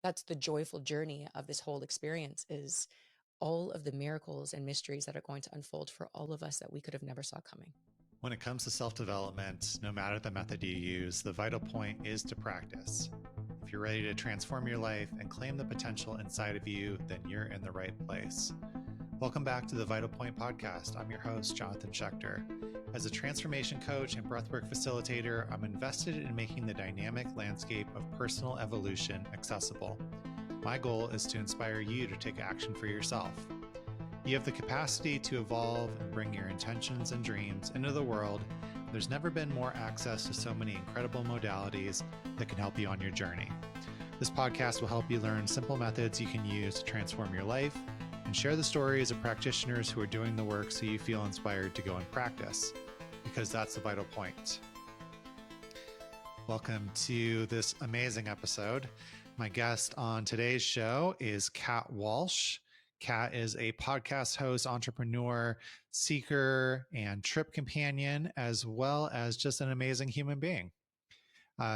That's the joyful journey of this whole experience, is all of the miracles and mysteries that are going to unfold for all of us that we could have never saw coming. When it comes to self-development, no matter the method you use, the vital point is to practice. If you're ready to transform your life and claim the potential inside of you, then you're in the right place. Welcome back to the Vital Point Podcast. I'm your host, Jonathan Schechter. As a transformation coach and breathwork facilitator, I'm invested in making the dynamic landscape of personal evolution accessible. My goal is to inspire you to take action for yourself. You have the capacity to evolve and bring your intentions and dreams into the world. There's never been more access to so many incredible modalities that can help you on your journey. This podcast will help you learn simple methods you can use to transform your life and share the stories of practitioners who are doing the work so you feel inspired to go and practice, because that's the vital point. Welcome to this amazing episode. My guest on today's show is Kat Walsh. Kat is a podcast host, entrepreneur, seeker, and trip companion, as well as just an amazing human being.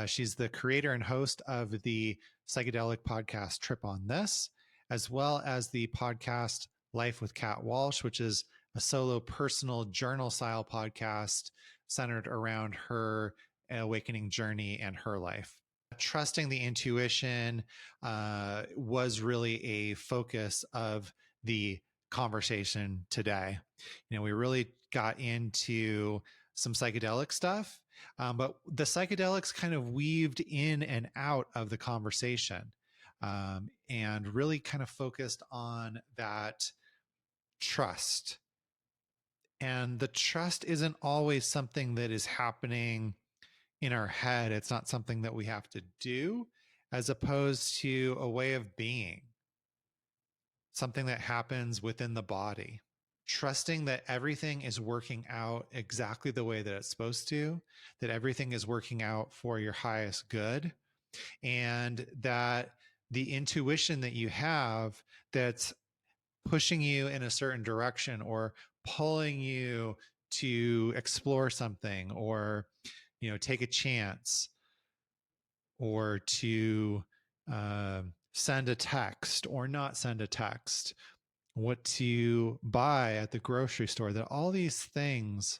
She's the creator and host of the psychedelic podcast Trip on This, as well as the podcast Life with Kat Walsh, which is a solo personal journal style podcast centered around her awakening journey and her life. Trusting the intuition was really a focus of the conversation today. We really got into some psychedelic stuff, but the psychedelics kind of weaved in and out of the conversation, and really kind of focused on that trust. And the trust isn't always something that is happening in our head. It's not something that we have to do, as opposed to a way of being, something that happens within the body. Trusting that everything is working out exactly the way that it's supposed to, that everything is working out for your highest good, and that the intuition that you have that's pushing you in a certain direction or pulling you to explore something, or take a chance, or to send a text or not send a text, what to buy at the grocery store, that all these things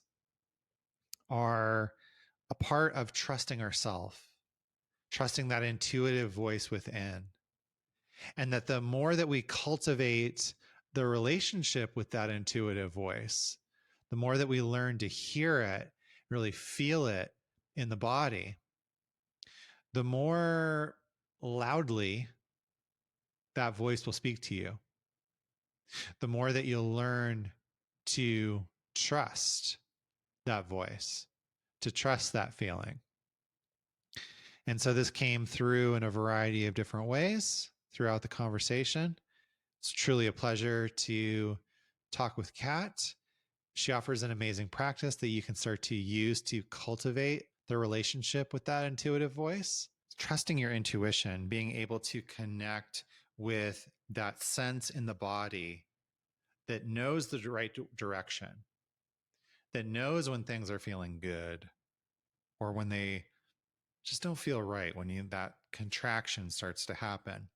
are a part of trusting ourselves, trusting that intuitive voice within. And that the more that we cultivate the relationship with that intuitive voice, the more that we learn to hear it, really feel it in the body, the more loudly that voice will speak to you, the more that you'll learn to trust that voice, to trust that feeling. And so this came through in a variety of different ways throughout the conversation. It's truly a pleasure to talk with Kat. She offers an amazing practice that you can start to use to cultivate the relationship with that intuitive voice. Trusting your intuition, being able to connect with that sense in the body that knows the right direction, that knows when things are feeling good or when they just don't feel right, when that contraction starts to happen.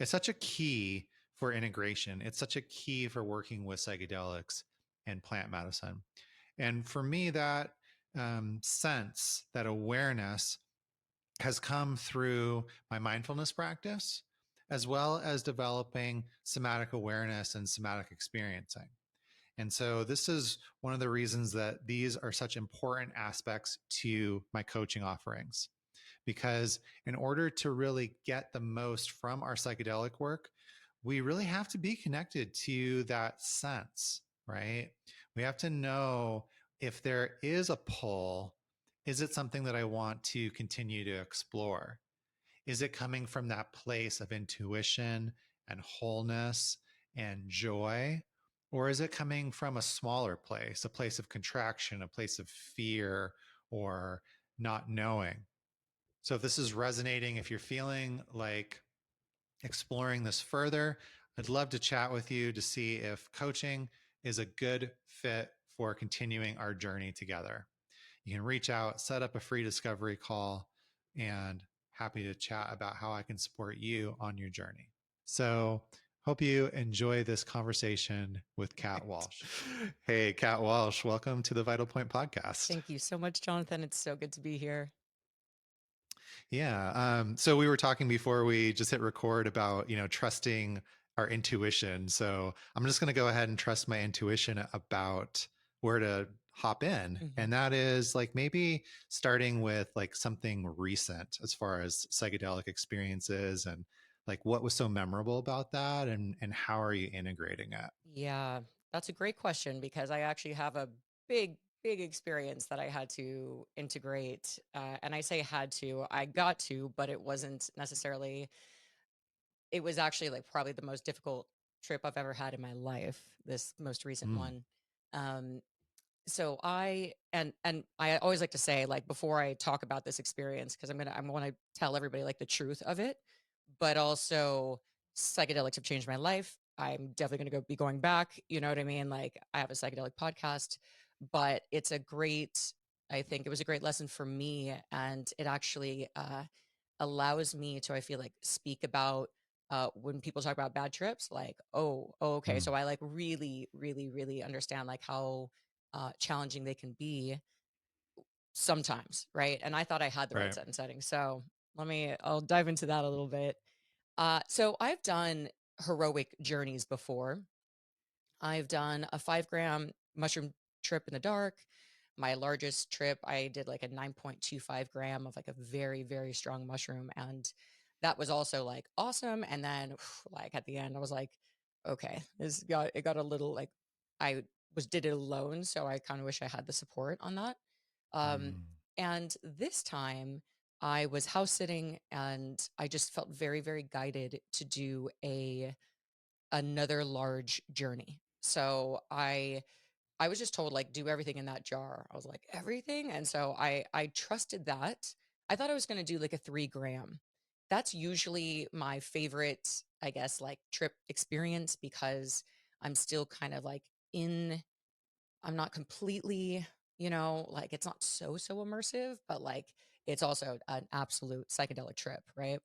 It's such a key for integration. It's such a key for working with psychedelics and plant medicine. And for me, that sense, that awareness has come through my mindfulness practice, as well as developing somatic awareness and somatic experiencing. And so this is one of the reasons that these are such important aspects to my coaching offerings, because in order to really get the most from our psychedelic work, we really have to be connected to that sense, right? We have to know if there is a pull. Is it something that I want to continue to explore? Is it coming from that place of intuition and wholeness and joy? Or is it coming from a smaller place, a place of contraction, a place of fear or not knowing? So if this is resonating, if you're feeling like exploring this further, I'd love to chat with you to see if coaching is a good fit for continuing our journey together. You can reach out, set up a free discovery call, and happy to chat about how I can support you on your journey. So, hope you enjoy this conversation with Kat Walsh. Hey, Kat Walsh, welcome to the Vital Point podcast. Thank you so much, Jonathan. It's so good to be here. Yeah. So we were talking before we just hit record about, trusting our intuition. So I'm just going to go ahead and trust my intuition about where to hop in. Mm-hmm. And that is like maybe starting with like something recent as far as psychedelic experiences and like what was so memorable about that and how are you integrating it? Yeah, that's a great question because I actually have a big, big experience that I had to integrate. And I say had to, I got to, but it wasn't necessarily, it was actually like probably the most difficult trip I've ever had in my life, this most recent Mm, one. Um, so and I always like to say, like, before I talk about this experience, because I want to tell everybody like the truth of it, but also psychedelics have changed my life. I'm definitely going to be going back. You know what I mean? Like, I have a psychedelic podcast, but I think it was a great lesson for me. And it actually allows me to, I feel like, speak about when people talk about bad trips, like, oh, okay. mm, So I like really, really, really understand like how challenging they can be sometimes, right? And I thought I had the right right. set and setting. So I'll dive into that a little bit. So I've done heroic journeys before. I've done a 5 gram mushroom trip in the dark. My largest trip, I did like a 9.25 gram of like a very, very strong mushroom. And that was also like awesome. And then like at the end, I was like, okay, it got a little like I did it alone. So I kind of wish I had the support on that. Um, Mm, and this time I was house sitting and I just felt very, very guided to do another large journey. So I was just told like do everything in that jar. I was like everything, and so I trusted that. I thought I was going to do like a 3 gram. That's usually my favorite, I guess, like trip experience because I'm still kind of like in. I'm not completely, like it's not so immersive, but like it's also an absolute psychedelic trip, right?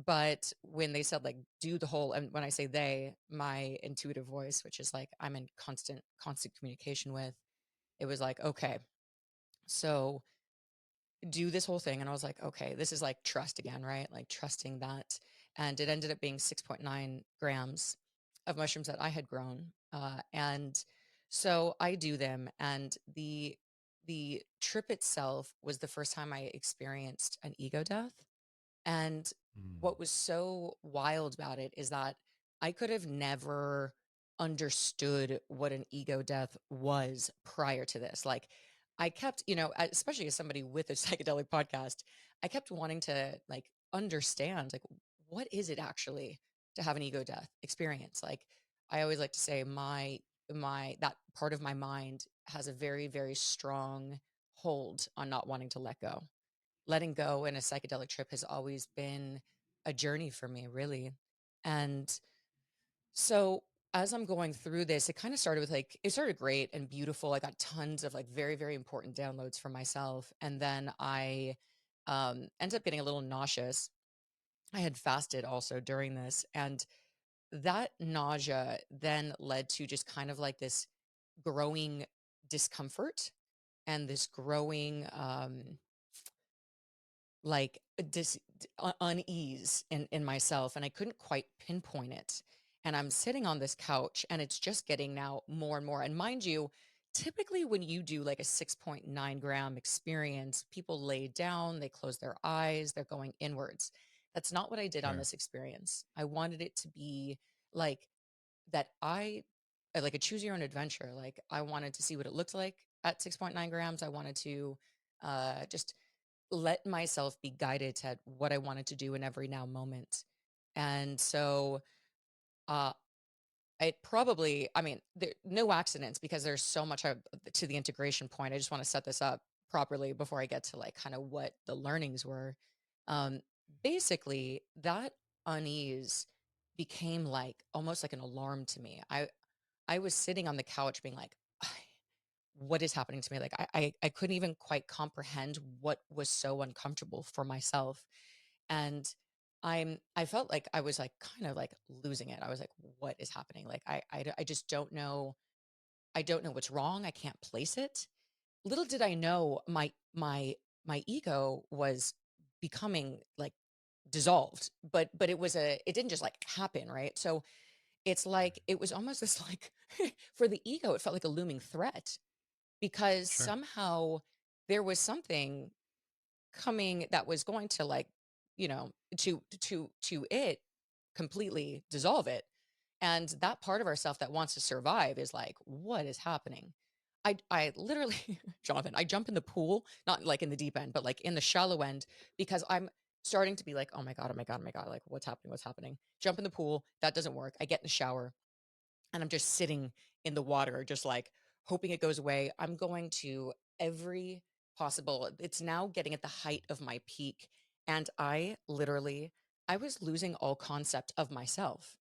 But when they said like do the whole, and when I say they, my intuitive voice, which is like I'm in constant communication with, it was like, okay, so do this whole thing. And I was like, okay, this is like trust again, right? Like trusting that. And it ended up being 6.9 grams of mushrooms that I had grown. And so I do them. And the trip itself was the first time I experienced an ego death. And mm, what was so wild about it is that I could have never understood what an ego death was prior to this. Like, I kept, especially as somebody with a psychedelic podcast, I kept wanting to like understand, like, what is it actually to have an ego death experience? Like, I always like to say that part of my mind has a very, very strong hold on not wanting to let go. Letting go in a psychedelic trip has always been a journey for me, really. And so as I'm going through this, it kind of started with like, it started great and beautiful. I got tons of like very, very important downloads for myself. And then I ended up getting a little nauseous. I had fasted also during this. And that nausea then led to just kind of like this growing discomfort and this growing like unease in myself, and I couldn't quite pinpoint it. And I'm sitting on this couch and it's just getting now more and more. And mind you, typically when you do like a 6.9 gram experience, people lay down, they close their eyes, they're going inwards. That's not what I did on sure. this experience. I wanted it to be like that like a choose your own adventure. Like I wanted to see what it looked like at 6.9 grams. I wanted to just let myself be guided to what I wanted to do in every now moment. And so uh I mean, no accidents because there's so much to the integration point. I just want to set this up properly before I get to like kind of what the learnings were. Um Basically that unease became like almost like an alarm to me. I was sitting on the couch being like, what is happening to me? Like I couldn't even quite comprehend what was so uncomfortable for myself. And I felt like I was like kind of like losing it. I was like, what is happening? Like I just don't know. I don't know what's wrong. I can't place it. Little did I know my ego was becoming like dissolved, but it didn't just like happen, right? So it's like it was almost this like for the ego, it felt like a looming threat because Sure. somehow there was something coming that was going to like, to it completely dissolve it. And that part of ourself that wants to survive is like, what is happening? I literally, Jonathan, I jump in the pool, not like in the deep end, but like in the shallow end, because I'm starting to be like, oh my God, oh my God, oh my God, like what's happening? What's happening? Jump in the pool. That doesn't work. I get in the shower and I'm just sitting in the water, just like hoping it goes away. I'm going to every possible, it's now getting at the height of my peak. And I was losing all concept of myself.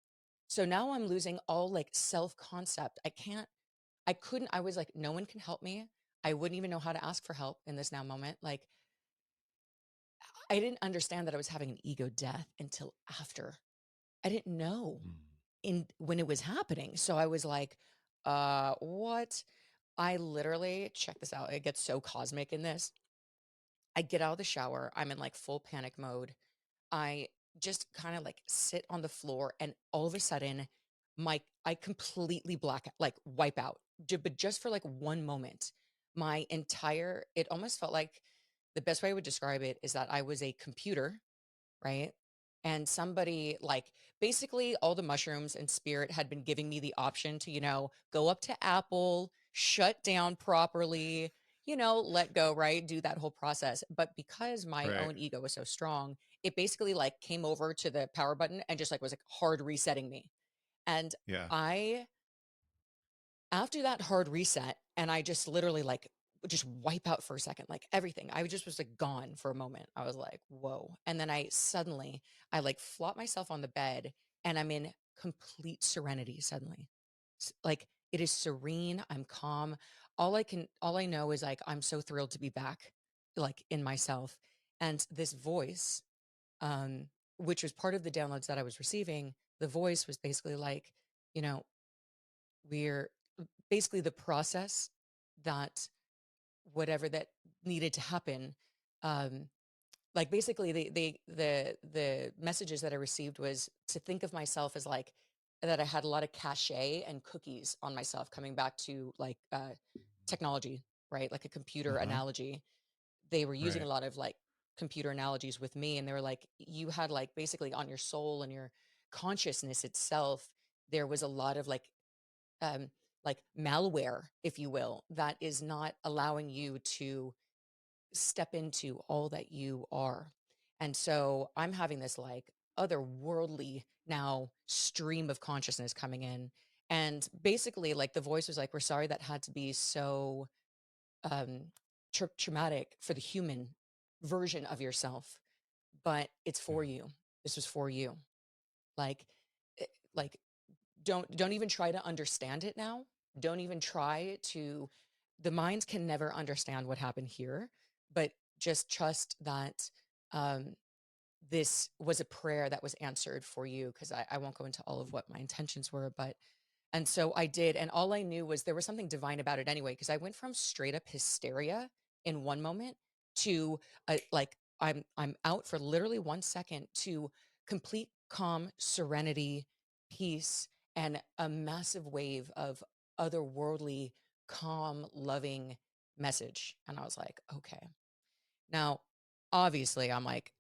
So now I'm losing all like self concept. I was like, no one can help me. I wouldn't even know how to ask for help in this now moment. Like, I didn't understand that I was having an ego death until after. I didn't know Mm. in when it was happening. So I was like, what? I literally check this out. It gets so cosmic in this. I get out of the shower. I'm in like full panic mode. I just kind of like sit on the floor and all of a sudden I completely black like wipe out. But just for like one moment, my entire it almost felt like the best way I would describe it is that I was a computer, right? And somebody like basically all the mushrooms and spirit had been giving me the option to, go up to Apple, shut down properly, let go, right? Do that whole process. But because my Right. own ego was so strong, it basically like came over to the power button and just like was like hard resetting me. And Yeah. I after that hard reset, and I just literally like would just wipe out for a second, like everything. I just was like gone for a moment. I was like, whoa. And then I like flop myself on the bed and I'm in complete serenity suddenly. Like it is serene. I'm calm. All I know is like, I'm so thrilled to be back, like in myself. And this voice, um, which was part of the downloads that I was receiving, the voice was basically like, you know, we're basically the process that whatever that needed to happen like basically the messages that I received was to think of myself as like that I had a lot of cachet and cookies on myself coming back to like technology, right? Like a computer Hmm. analogy. They were using a Right. lot of like computer analogies with me and they were like you had like basically on your soul and your consciousness itself there was a lot of um, like malware, if you will, that is not allowing you to step into all that you are. And so I'm having this like otherworldly now stream of consciousness coming in. And basically, like the voice was like, we're sorry that had to be so um, traumatic for the human version of yourself, but it's Yeah. for you. This was for you. Like, like don't even try to understand it now. Don't even try to the mind can never understand what happened here, but just trust that um, this was a prayer that was answered for you because I won't go into all of what my intentions were, but and so I did. And all I knew was there was something divine about it anyway, because I went from straight up hysteria in one moment to like I'm out for literally 1 second to complete calm, serenity, peace, and a massive wave of otherworldly, calm, loving message. And I was like, okay. Now, obviously, I'm like,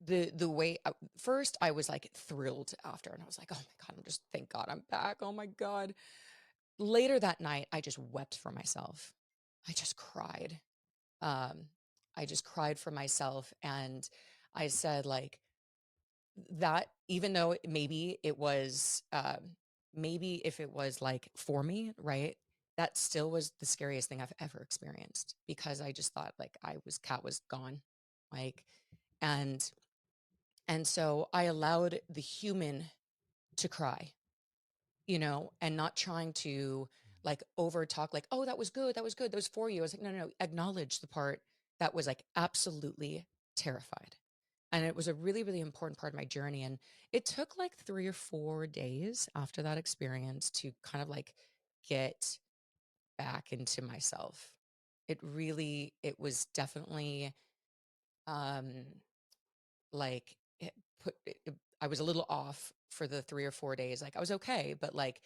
the way first I was like thrilled after and I was like, oh my God, I'm just thank God I'm back. Oh my God. Later that night, I just wept for myself. I just cried. Um, I just cried for myself. And I said, like, that, even though maybe if it was like for me, right? That still was the scariest thing I've ever experienced because I just thought like Cat was gone. Like, and, and so I allowed the human to cry and not trying to like over talk like, oh, that was good. That was good. That was for you. I was like, no, no, no. Acknowledge the part that was like absolutely terrified. And it was a really, really important part of my journey. And it took like 3 or 4 days after that experience to kind of like get back into myself. It was definitely, um, like I was a little off for the 3 or 4 days. Like I was okay, but like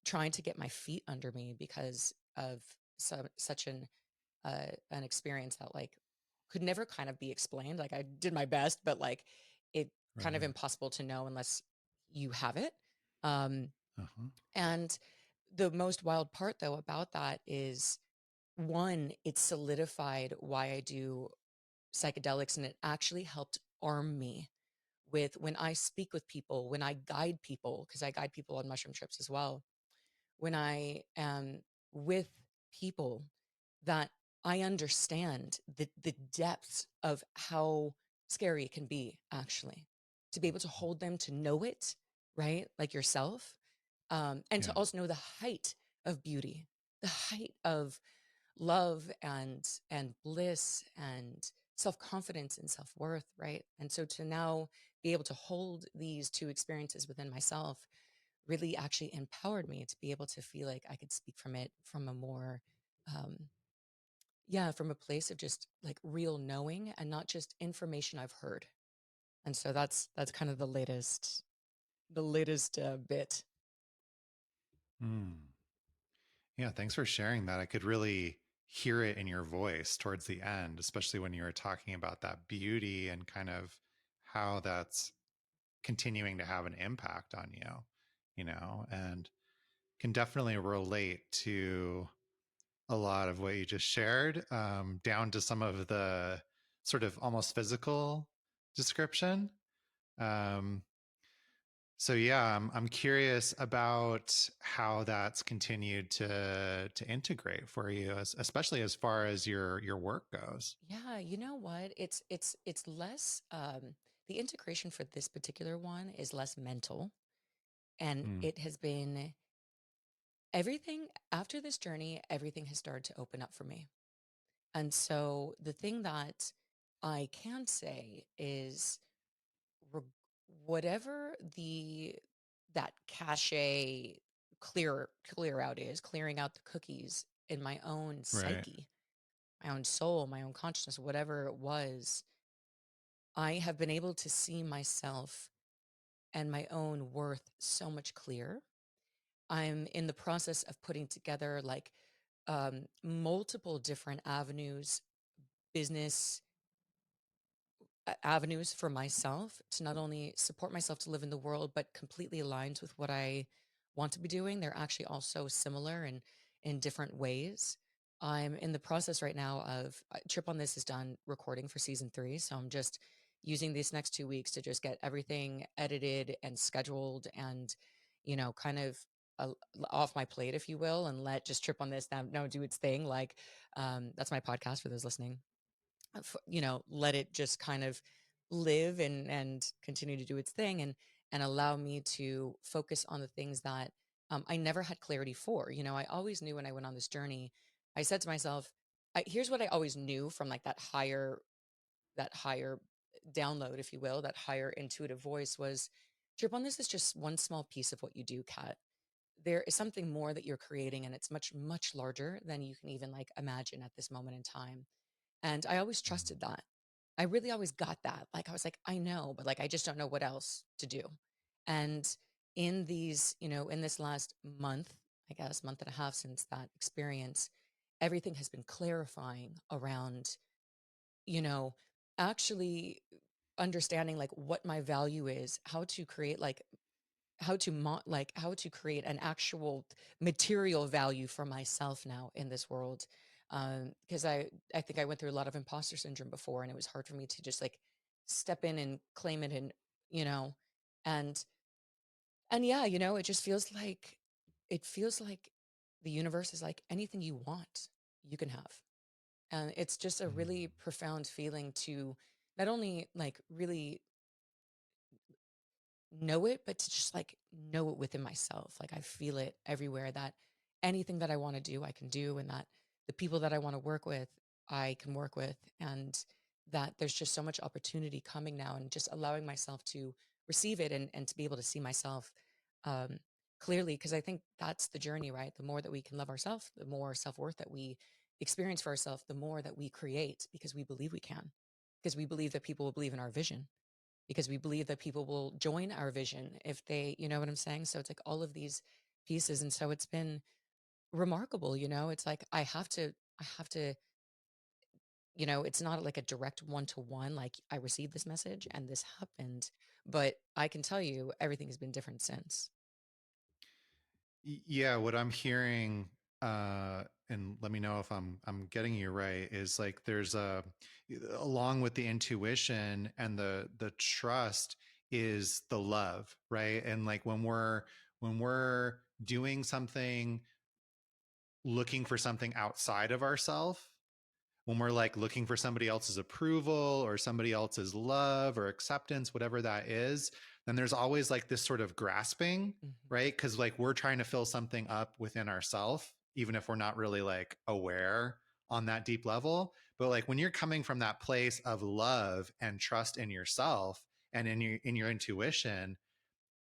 trying to get my feet under me because of such an experience that like could never kind of be explained. Like I did my best, but like it kind of Right. impossible to know unless you have it. Um, Uh-huh. and the most wild part though about that is one, it solidified why I do psychedelics, and it actually helped arm me with when I speak with people, when I guide people, because I guide people on mushroom trips as well, when I am with people, that I understand the depths of how scary it can be actually to be able to hold them, to know it, right? Like yourself. And to Yeah. also know the height of beauty, the height of love and bliss and self-confidence and self-worth, right? And so to now be able to hold these two experiences within myself really actually empowered me to be able to feel like I could speak from it from a more um yeah, from a place of just like real knowing and not just information I've heard. And so that's kind of the latest bit. Mm. Yeah, thanks for sharing that. I could really hear it in your voice towards the end, especially when you were talking about that beauty and kind of how that's continuing to have an impact on you, and can definitely relate to a lot of what you just shared, down to some of the sort of almost physical description. Um, so yeah, I'm curious about how that's continued to integrate for you, especially as far as your work goes. Yeah, you know what? It's less the integration for this particular one is less mental, and Mm, it has been everything after this journey, everything has started to open up for me. And so the thing that I can say is reg- whatever the that cache clear out is, clearing out the cookies in my own right. psyche, my own soul, my own consciousness, whatever it was, I have been able to see myself and my own worth so much clearer. I'm in the process of putting together like multiple different avenues, business avenues for myself to not only support myself to live in the world, but completely aligns with what I want to be doing. They're actually also similar and in different ways. I'm in the process right now of Trip on This is done recording for season 3. So I'm just using these next 2 weeks to just get everything edited and scheduled and, kind of uh, off my plate, if you will, and let just Trip on This now do its thing. Like, that's my podcast for those listening, let it just kind of live and continue to do its thing and allow me to focus on the things that I never had clarity for. I always knew when I went on this journey, I said to myself, here's what I always knew from like that higher download, if you will, that higher intuitive voice was, Trip on This is just one small piece of what you do, Kat. There is something more that you're creating, and it's much, much larger than you can even like imagine at this moment in time. And I always Mm, trusted that. I really always got that. Like, I was like, I know, but like, I just don't know what else to do. And in this last month, I guess, month and a half since that experience, everything has been clarifying around, you know, actually understanding like what my value is, how to create like how to create an actual material value for myself now in this world. Because I think I went through a lot of imposter syndrome before, and it was hard for me to just like step in and claim it, and you know and yeah, it feels like the universe is like, anything you want you can have. And it's just a really mm, profound feeling to not only like really know it, but to just like know it within myself. Like I feel it everywhere that anything that I want to do, I can do, and that the people that I want to work with, I can work with. And that there's just so much opportunity coming now, and just allowing myself to receive it, and to be able to see myself um, clearly. Because I think that's the journey, right? The more that we can love ourselves, the more self-worth that we experience for ourselves, the more that we create, because we believe we can, because we believe that people will believe in our vision, because we believe that people will join our vision if they, you know what I'm saying? So it's like all of these pieces. And so it's been remarkable, it's like I have to, it's not like a direct one to one, like I received this message and this happened, but I can tell you everything has been different since. Yeah, what I'm hearing, and let me know if I'm getting you right, is like there's a, along with the intuition and the trust is the love, right? And like when we're doing something, looking for something outside of ourselves, when we're like looking for somebody else's approval or somebody else's love or acceptance, whatever that is, then there's always like this sort of grasping, Mhm. right? Because like we're trying to fill something up within ourselves, even if we're not really like aware on that deep level. But like when you're coming from that place of love and trust in yourself and in your intuition,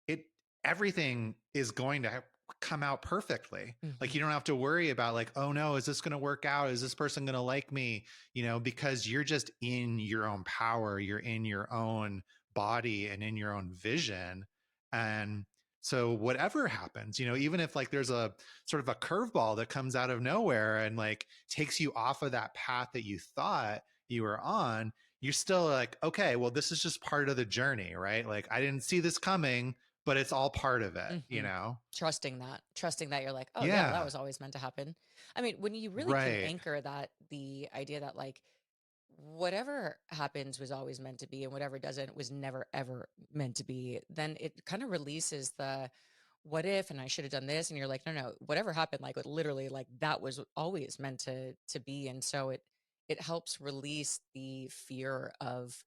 it everything is going to come out perfectly. Like Mhm. you don't have to worry about like, oh no, is this going to work out, is this person going to like me, because you're just in your own power, you're in your own body and in your own vision. And so whatever happens, even if like there's a sort of a curveball that comes out of nowhere and like takes you off of that path that you thought you were on, you're still like, okay, well, this is just part of the journey, right? Like I didn't see this coming, but it's all part of it, you Mhm. know? Trusting that you're like, oh yeah, that Yeah. was always meant to happen. I mean, when you really can Right. anchor that, the idea that like whatever happens was always meant to be, and whatever doesn't was never ever meant to be, then it kind of releases the what if, and I should have done this, and you're like, no, no, whatever happened, like literally, like that was always meant to be. And so it helps release the fear of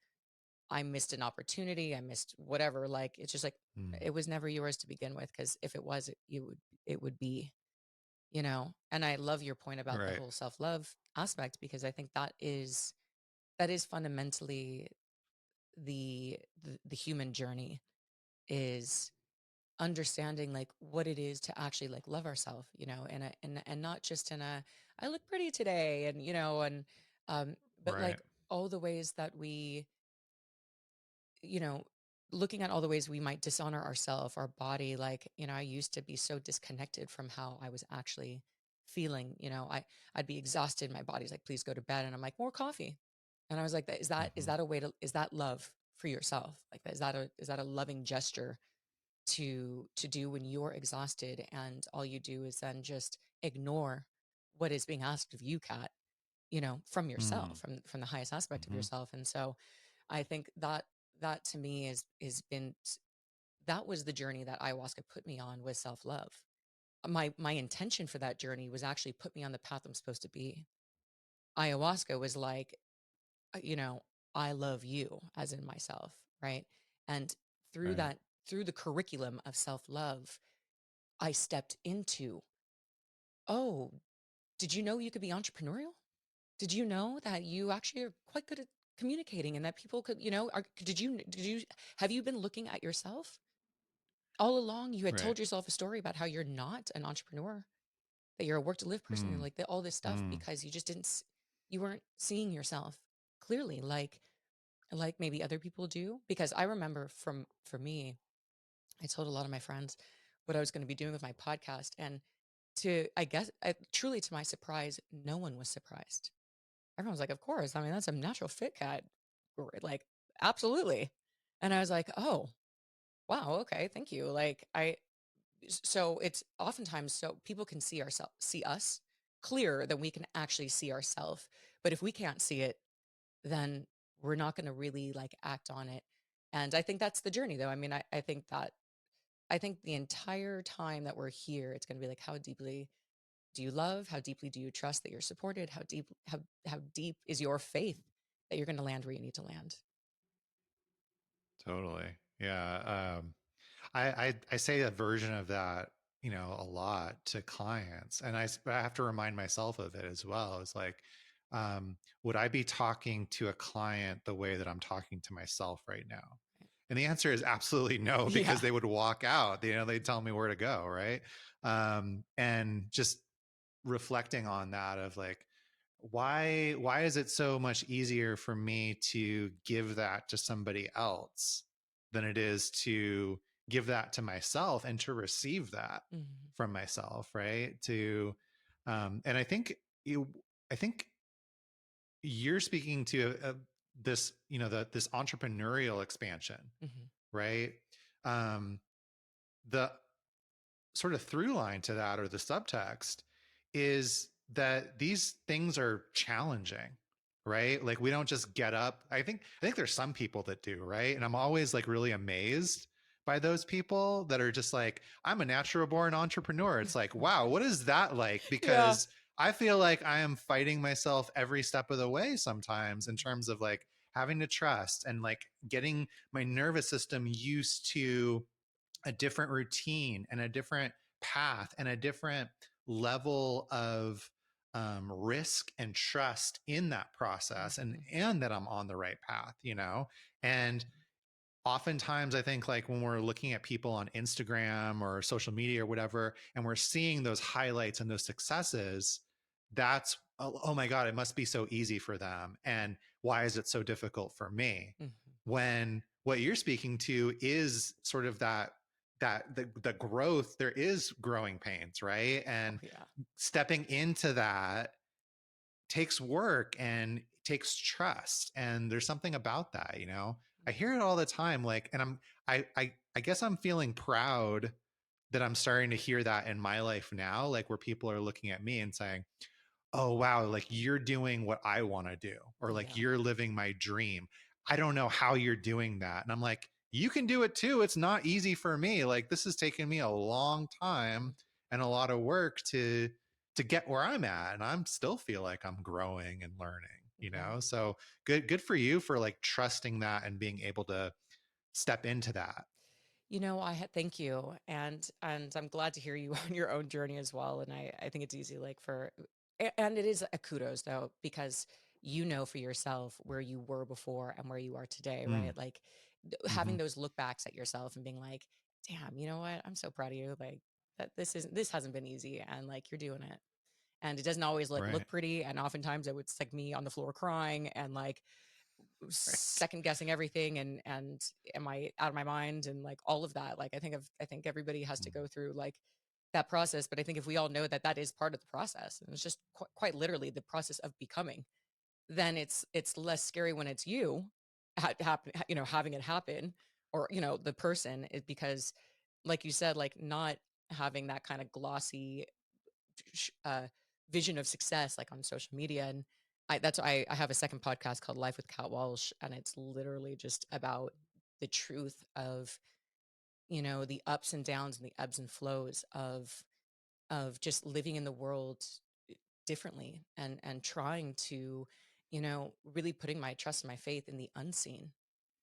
I missed an opportunity, I missed whatever. Like it's just like Mm. it was never yours to begin with, because if it was, it would be, And I love your point about the Right. whole self-love aspect, because I think that is fundamentally the human journey, is understanding like what it is to actually like love ourselves, and not just in a I look pretty today, and um but Right. like all the ways that we, you know looking at all the ways we might dishonor ourselves, our body. Like, I used to be so disconnected from how I was actually feeling. I'd be exhausted, my body's like, please go to bed, and I'm like, more coffee. And I was like, that is that is Mm-hmm. that a way to is that love for yourself? Like, is that a loving gesture to do when you're exhausted, and all you do is then just ignore what is being asked of you, Kat, from yourself, Mm. from the highest aspect of Mm-hmm. yourself. And so I think that to me is been that was the journey that ayahuasca put me on, with self-love. My intention for that journey was actually put me on the path I'm supposed to be. Ayahuasca was like, uh, you know, I love you, as in myself, right? And through Right. that, through the curriculum of self-love, I stepped into, oh, did you know you could be entrepreneurial? Did you know that you actually are quite good at communicating, and that people could, have you been looking at yourself? All along, you had Right. told yourself a story about how you're not an entrepreneur, that you're a work to live person, and Mm. like all this stuff, Mm. because you just you weren't seeing yourself clearly, like maybe other people do. Because I remember, for me, I told a lot of my friends what I was going to be doing with my podcast, and I guess, truly to my surprise, no one was surprised. Everyone was like, "Of course. I mean, that's a natural fit, Cat. Like, absolutely." And I was like, "Oh, wow. Okay, thank you." So it's oftentimes so people can see us clearer than we can actually see ourselves. But if we can't see it, then we're not going to really like act on it. And I think that's the journey, though. I mean, I think the entire time that we're here, it's going to be like, how deeply do you love? How deeply do you trust that you're supported? How deep is your faith that you're going to land where you need to land? Totally. Yeah. I say a version of that, a lot to clients, and I have to remind myself of it as well. It's like would I be talking to a client the way that I'm talking to myself right now? And the answer is absolutely no, Yeah. because they would walk out. They'd tell me where to go, right? And just reflecting on that of like, why is it so much easier for me to give that to somebody else than it is to give that to myself and to receive that Mhm. from myself, right? To and I think you're speaking to this, this entrepreneurial expansion, Mhm. right? um the sort of through line to that, or the subtext, is that these things are challenging, right? Like we don't just get up. I think there's some people that do, right? And I'm always like really amazed by those people that are just like, I'm a natural born entrepreneur. It's like, wow, what is that like? Yeah. Because I feel like I am fighting myself every step of the way sometimes, in terms of like having to trust and like getting my nervous system used to a different routine and a different path and a different level of risk and trust in that process, and Mhm. that I'm on the right path, and oftentimes I think like when we're looking at people on Instagram or social media or whatever, and we're seeing those highlights and those successes, that's, oh my God, it must be so easy for them. And why is it so difficult for me? Mhm. When what you're speaking to is sort of the growth, there is growing pains, right? Oh, And yeah. stepping into that takes work and takes trust, and there's something about that, I hear it all the time, like, and I guess I'm feeling proud that I'm starting to hear that in my life now, like where people are looking at me and saying, oh wow, like you're doing what I want to do, or like Yeah. you're living my dream. I don't know how you're doing that. And I'm like, you can do it too. It's not easy for me. Like this has taken me a long time and a lot of work to get where I'm at. And I'm still feel like I'm growing and learning. Mhm. So good for you for like trusting that and being able to step into that. I had thank you, and I'm glad to hear you on your own journey as well. And I think it's easy, like and it is a kudos though, because for yourself where you were before and where you are today, Mm, right? Like mm-hmm, having those look backs at yourself and being like, damn, you know what? I'm so proud of you. Like that this hasn't been easy, and like you're doing it. And it doesn't always like right. look pretty. And oftentimes it would stick me on the floor crying and like Right. second guessing everything, and am I out of my mind, and like all of that. Like I think everybody has to Mm, go through like that process, but I think if we all know that that is part of the process, and it's just quite literally the process of becoming, then it's less scary when it's you happen, having it happen, or the person it, because like you said, like not having that kind of glossy uh, vision of success like on social media. And I have a second podcast called Life with Kat Walsh, and it's literally just about the truth of the ups and downs and the ebbs and flows of just living in the world differently, and trying to really putting my trust and my faith in the unseen.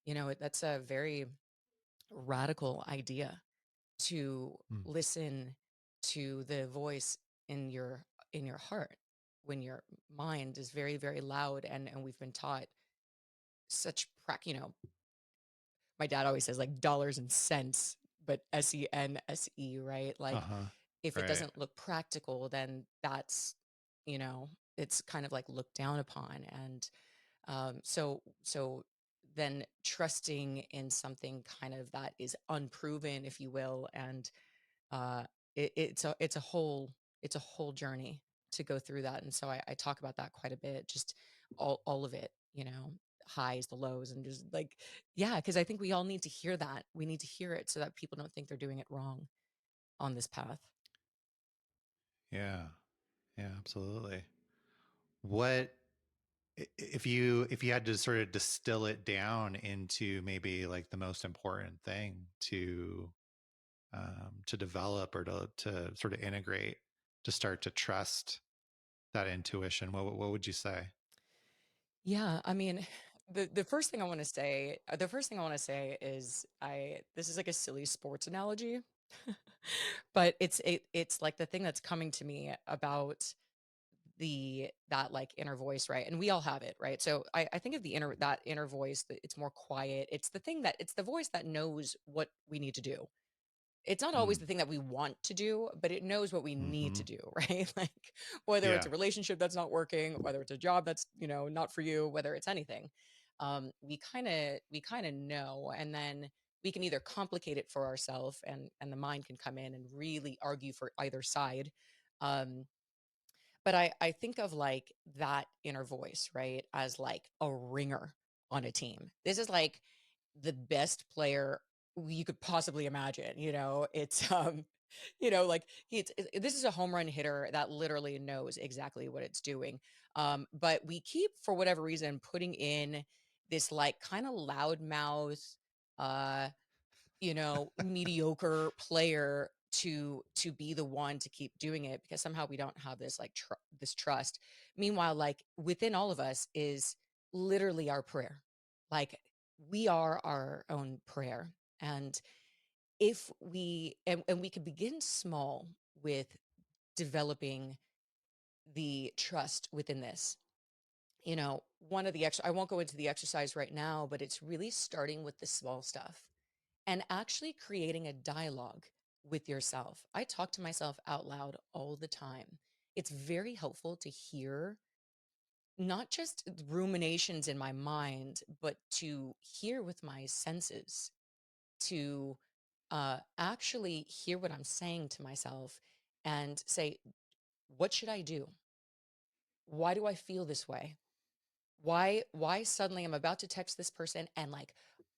That's a very radical idea, to mm. listen to the voice in your heart when your mind is very very loud, and we've been taught such my dad always says like dollars and cents, but sense, right? Like Uh-huh. if it Right. doesn't look practical, then that's you know it's kind of like looked down upon. And so then trusting in something kind of that is unproven, if you will. And uh it's a whole journey to go through that. And so I talk about that quite a bit, just all of it, highs, the lows, and just like, yeah, because I think we all need to hear that. We need to hear it so that people don't think they're doing it wrong on this path. Yeah. Yeah, absolutely. What if you had to sort of distill it down into maybe like the most important thing to develop, or to sort of integrate, to start to trust that intuition, what would you say? Yeah, I mean, the first thing I want to say, is, I this is like a silly sports analogy, but it's like the thing that's coming to me about that like inner voice, right? And we all have it, right? So I think of that inner voice, that it's more quiet. It's the voice that knows what we need to do. It's not always Mm. the thing that we want to do, but it knows what we need to Hmm. do, right? Like whether it's Yeah. a relationship that's not working, whether it's a job that's, not for you, whether it's anything. We kind of know, and then we can either complicate it for ourselves, and the mind can come in and really argue for either side. Um, but I think of like that inner voice, right, as like a ringer on a team. This is like the best player you could possibly imagine. It's like this is a home run hitter that literally knows exactly what it's doing. But we keep, for whatever reason, putting in this like kind of loudmouth, uh mediocre player to be the one to keep doing it, because somehow we don't have this like this trust. Meanwhile, like within all of us is literally our prayer. Like we are our own prayer. And if we and we could begin small with developing the trust within this. One of the I won't go into the exercise right now, but it's really starting with the small stuff and actually creating a dialogue with yourself. I talk to myself out loud all the time. It's very helpful to hear not just ruminations in my mind, but to hear with my senses, to actually hear what I'm saying to myself and say, what should I do? Why do I feel this way? Why suddenly I'm about to text this person and like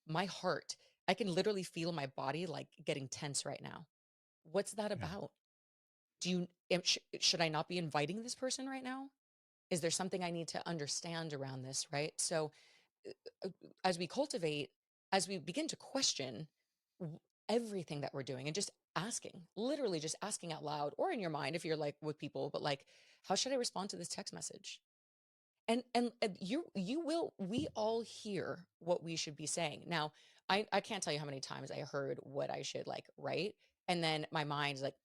my heart, I can literally feel my body like getting tense right now. What's that Yeah. about? Should I not be inviting this person right now? Is there something I need to understand around this, right? So uh, uh, as we cultivate, as we begin to question w- everything that we're doing and just asking, literally just asking out loud or in your mind if you're like with people, but like, how should I respond to this text message? And you will we all hear what we should be saying. Now, I can't tell you how many times I heard what I should like write. And then my mind's like,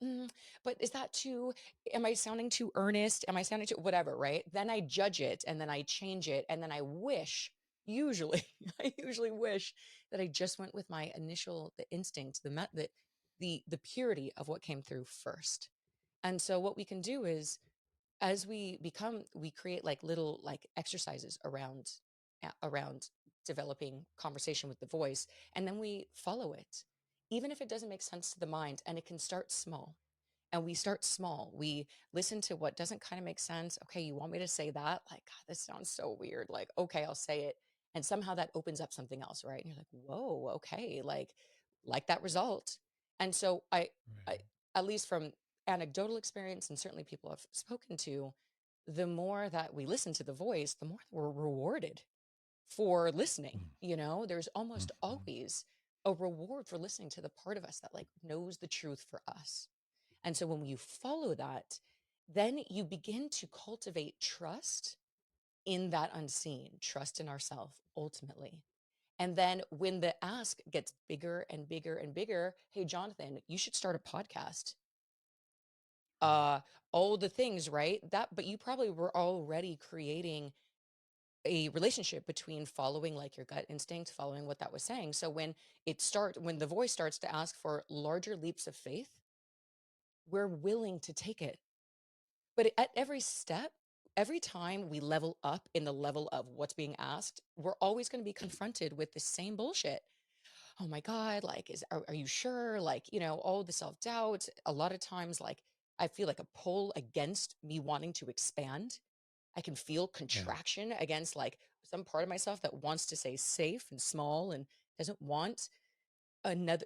but is that too, am I sounding too earnest? Am I sounding too whatever, right? Then I judge it and then I change it. And then I wish, usually, I usually wish that I just went with my initial, the instinct, the purity of what came through first. And so what we can do is as we create like little like exercises around developing conversation with the voice, and then we follow it even if it doesn't make sense to the mind, and it can start small. And we start small. We listen to what doesn't kind of make sense. Okay, you want me to say that? Like, God, this sounds so weird. Like, okay, I'll say it. And somehow that opens up something else, right? And you're like, whoa, okay, like that result. And so I Right. at least from anecdotal experience, and certainly people I've spoken to, the more that we listen to the voice, the more that we're rewarded for listening. There's almost Mm-hmm. always a reward for listening to the part of us that like knows the truth for us. And so when you follow that, then you begin to cultivate trust in that unseen, trust in ourselves ultimately. And then when the ask gets bigger and bigger and bigger, hey, Jonathan, you should start a podcast. Mm. Uh, all the things, right? But you probably were already creating a relationship between following like your gut instinct, following what that was saying. So when the voice starts to ask for larger leaps of faith, we're willing to take it. But at every step, every time we level up in the level of what's being asked, we're always going to be confronted with the same bullshit. Oh my God, like, are you sure? Like, all the self doubt. A lot of times, like, I feel like a pull against me wanting to expand. I can feel Yeah. contraction against like some part of myself that wants to stay safe and small and doesn't want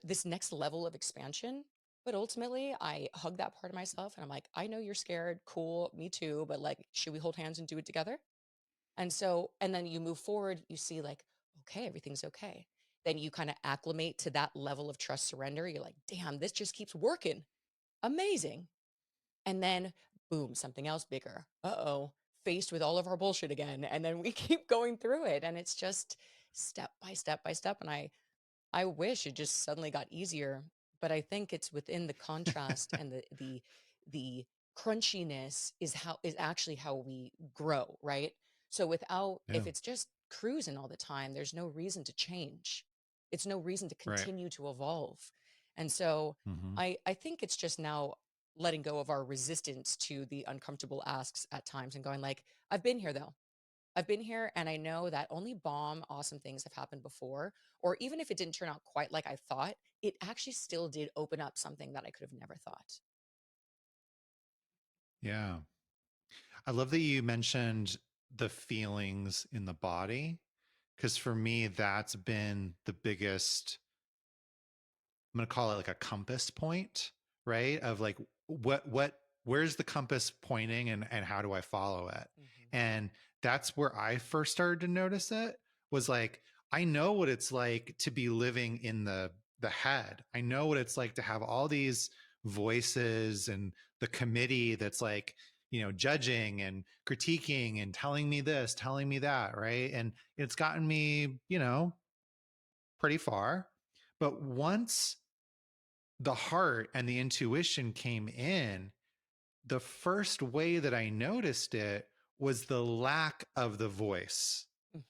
this next level of expansion. But ultimately, I hug that part of myself and I'm like, I know you're scared. Cool. Me too. But like, should we hold hands and do it together? And then you move forward, you see, like, okay, everything's okay. Then you kind of acclimate to that level of trust surrender. You're like, damn, this just keeps working. Amazing. And then, boom, something else bigger. Uh-oh, faced with all of our bullshit again. And then we keep going through it. And it's just step by step by step. And I wish it just suddenly got easier, but I think it's within the contrast and the crunchiness is actually how we grow, right? So without, Yeah. if it's just cruising all the time, there's no reason to change. It's no reason to Right. continue to evolve. And so Hmm. I think it's just now letting go of our resistance to the uncomfortable asks at times and going like, I've been here though. I've been here and I know that only bomb awesome things have happened before. Or even if it didn't turn out quite like I thought, it actually still did open up something that I could have never thought. Yeah. I love that you mentioned the feelings in the body, because for me, that's been the biggest, I'm going to call it like a compass point, right? Of like, where's the compass pointing, and how do I follow it? Hmm. And that's where I first started to notice it, was like, I know what it's like to be living in the head. I know what it's like to have all these voices and the committee that's like, judging and critiquing and telling me this, telling me that, right? And it's gotten me, pretty far. But once the heart and the intuition came in, the first way that I noticed it was the lack of the voice.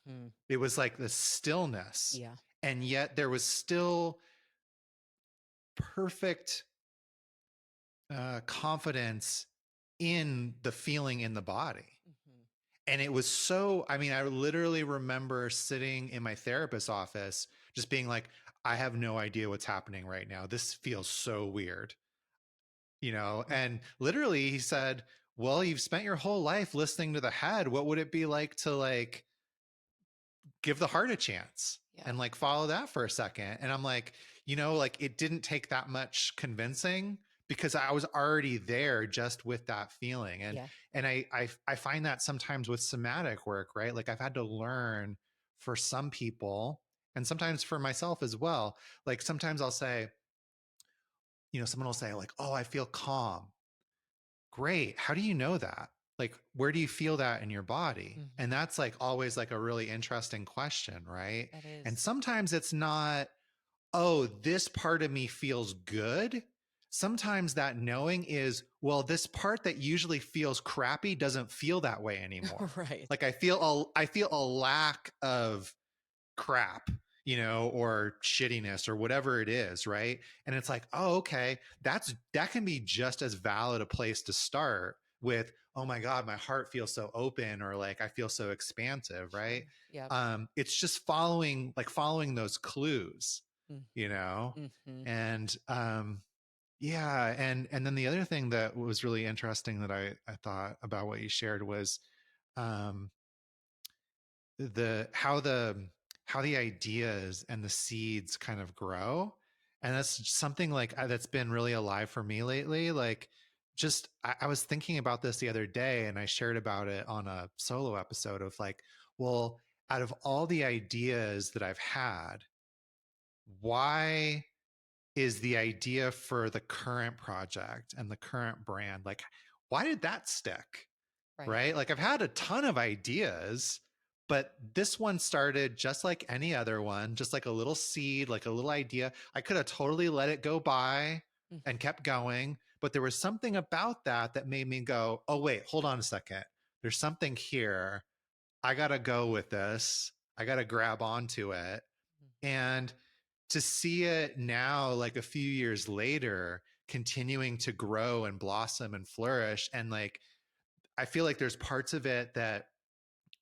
Hmm. It was like the stillness. Yeah. And yet there was still perfect confidence in the feeling in the body. Hmm. And it was so, I mean, I literally remember sitting in my therapist's office, just being like, I have no idea what's happening right now. This feels so weird. And literally he said, well, you've spent your whole life listening to the head. What would it be like to like give the heart a chance Yeah. and like follow that for a second? And I'm like, like it didn't take that much convincing, because I was already there just with that feeling. and Yeah. and I find that sometimes with somatic work, right? Like I've had to learn, for some people and sometimes for myself as well, like sometimes I'll say, someone will say like, oh, I feel calm. Great. How do you know that? Like, where do you feel that in your body? And Hmm. that's like always like a really interesting question, right? That And is. sometimes it's not, oh, this part of me feels good. Sometimes that knowing is, well, this part that usually feels crappy doesn't feel that way anymore. Right. Like I feel a lack of crap, or shittiness or whatever it is, right? And it's like, oh, okay, that can be just as valid a place to start with, oh my God, my heart feels so open, or like I feel so expansive, right? Sure. Yep. It's just following those clues, you know? Mm-hmm. And yeah, and then the other thing that was really interesting that I thought about what you shared was um the how the ideas and the seeds kind of grow. And that's something like that's been really alive for me lately. Like, just I was thinking about this the other day, and I shared about it on a solo episode of like, well, out of all the ideas that I've had, why is the idea for the current project and the current brand, like, why did that stick? Right. Right? Like I've had a ton of ideas, but this one started just like any other one, just like a little seed, like a little idea. I could have totally let it go by and Hmm. kept going, but there was something about that that made me go, oh, wait, hold on a second. There's something here. I got to go with this. I got to grab onto it. And to see it now, like a few years later, continuing to grow and blossom and flourish, and like, I feel like there's parts of it that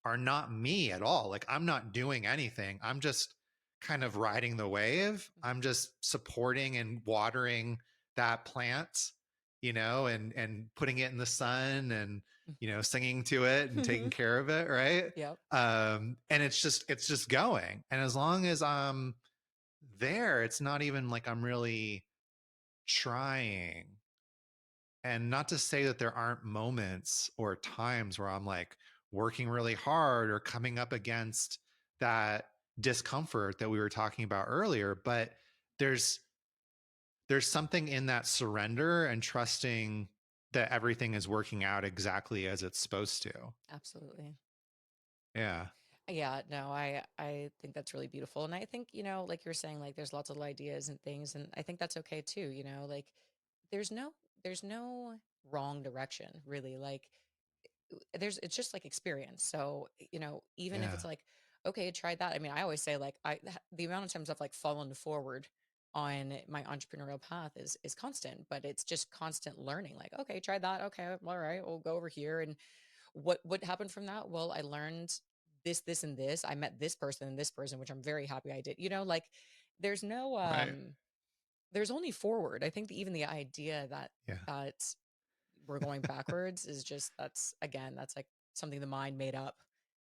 are not me at all. Like I'm not doing anything. I'm just kind of riding the wave. I'm just supporting and watering that plant, and putting it in the sun, and singing to it and taking care of it, right? Yep. And it's just going. And as long as I'm there, it's not even like I'm really trying. And not to say that there aren't moments or times where I'm like working really hard or coming up against that discomfort that we were talking about earlier, but there's there's something in that surrender and trusting that everything is working out exactly as it's supposed to. Absolutely. Yeah. Yeah, no, I think that's really beautiful. And I think, like you're saying, like there's lots of ideas and things, and I think that's okay too, like there's no wrong direction, really. Like, it's just like experience. So, even if it's Yeah. like, okay, try that. I mean, I always say like the amount of times I've like fallen forward on my entrepreneurial path is constant, but it's just constant learning. Like, okay, try that. Okay, all right, we'll go over here. And what happened from that? Well, I learned this, and this. I met this person and this person, which I'm very happy I did. Like there's no Right. there's only forward. I think even the idea Yeah. that we're going backwards is just that's like something the mind made up.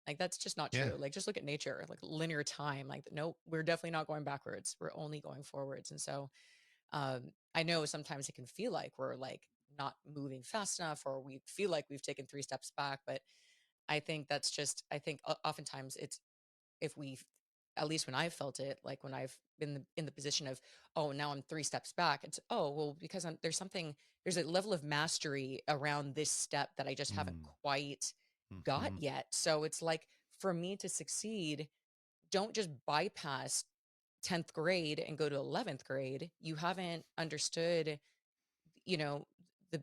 Like that's just not Yeah. true. Like just look at nature, like linear time. Like no, we're definitely not going backwards. We're only going forwards. And so I know sometimes it can feel like we're like not moving fast enough, or we feel like we've taken 3 steps back. But I think oftentimes it's if we at least when I've felt it, like when I've been in the position of, oh, now I'm 3 steps back. It's, oh, well, because there's a level of mastery around this step that I just haven't Mm. quite got Hmm. yet. So it's like for me to succeed, don't just bypass 10th grade and go to 11th grade. You haven't understood you know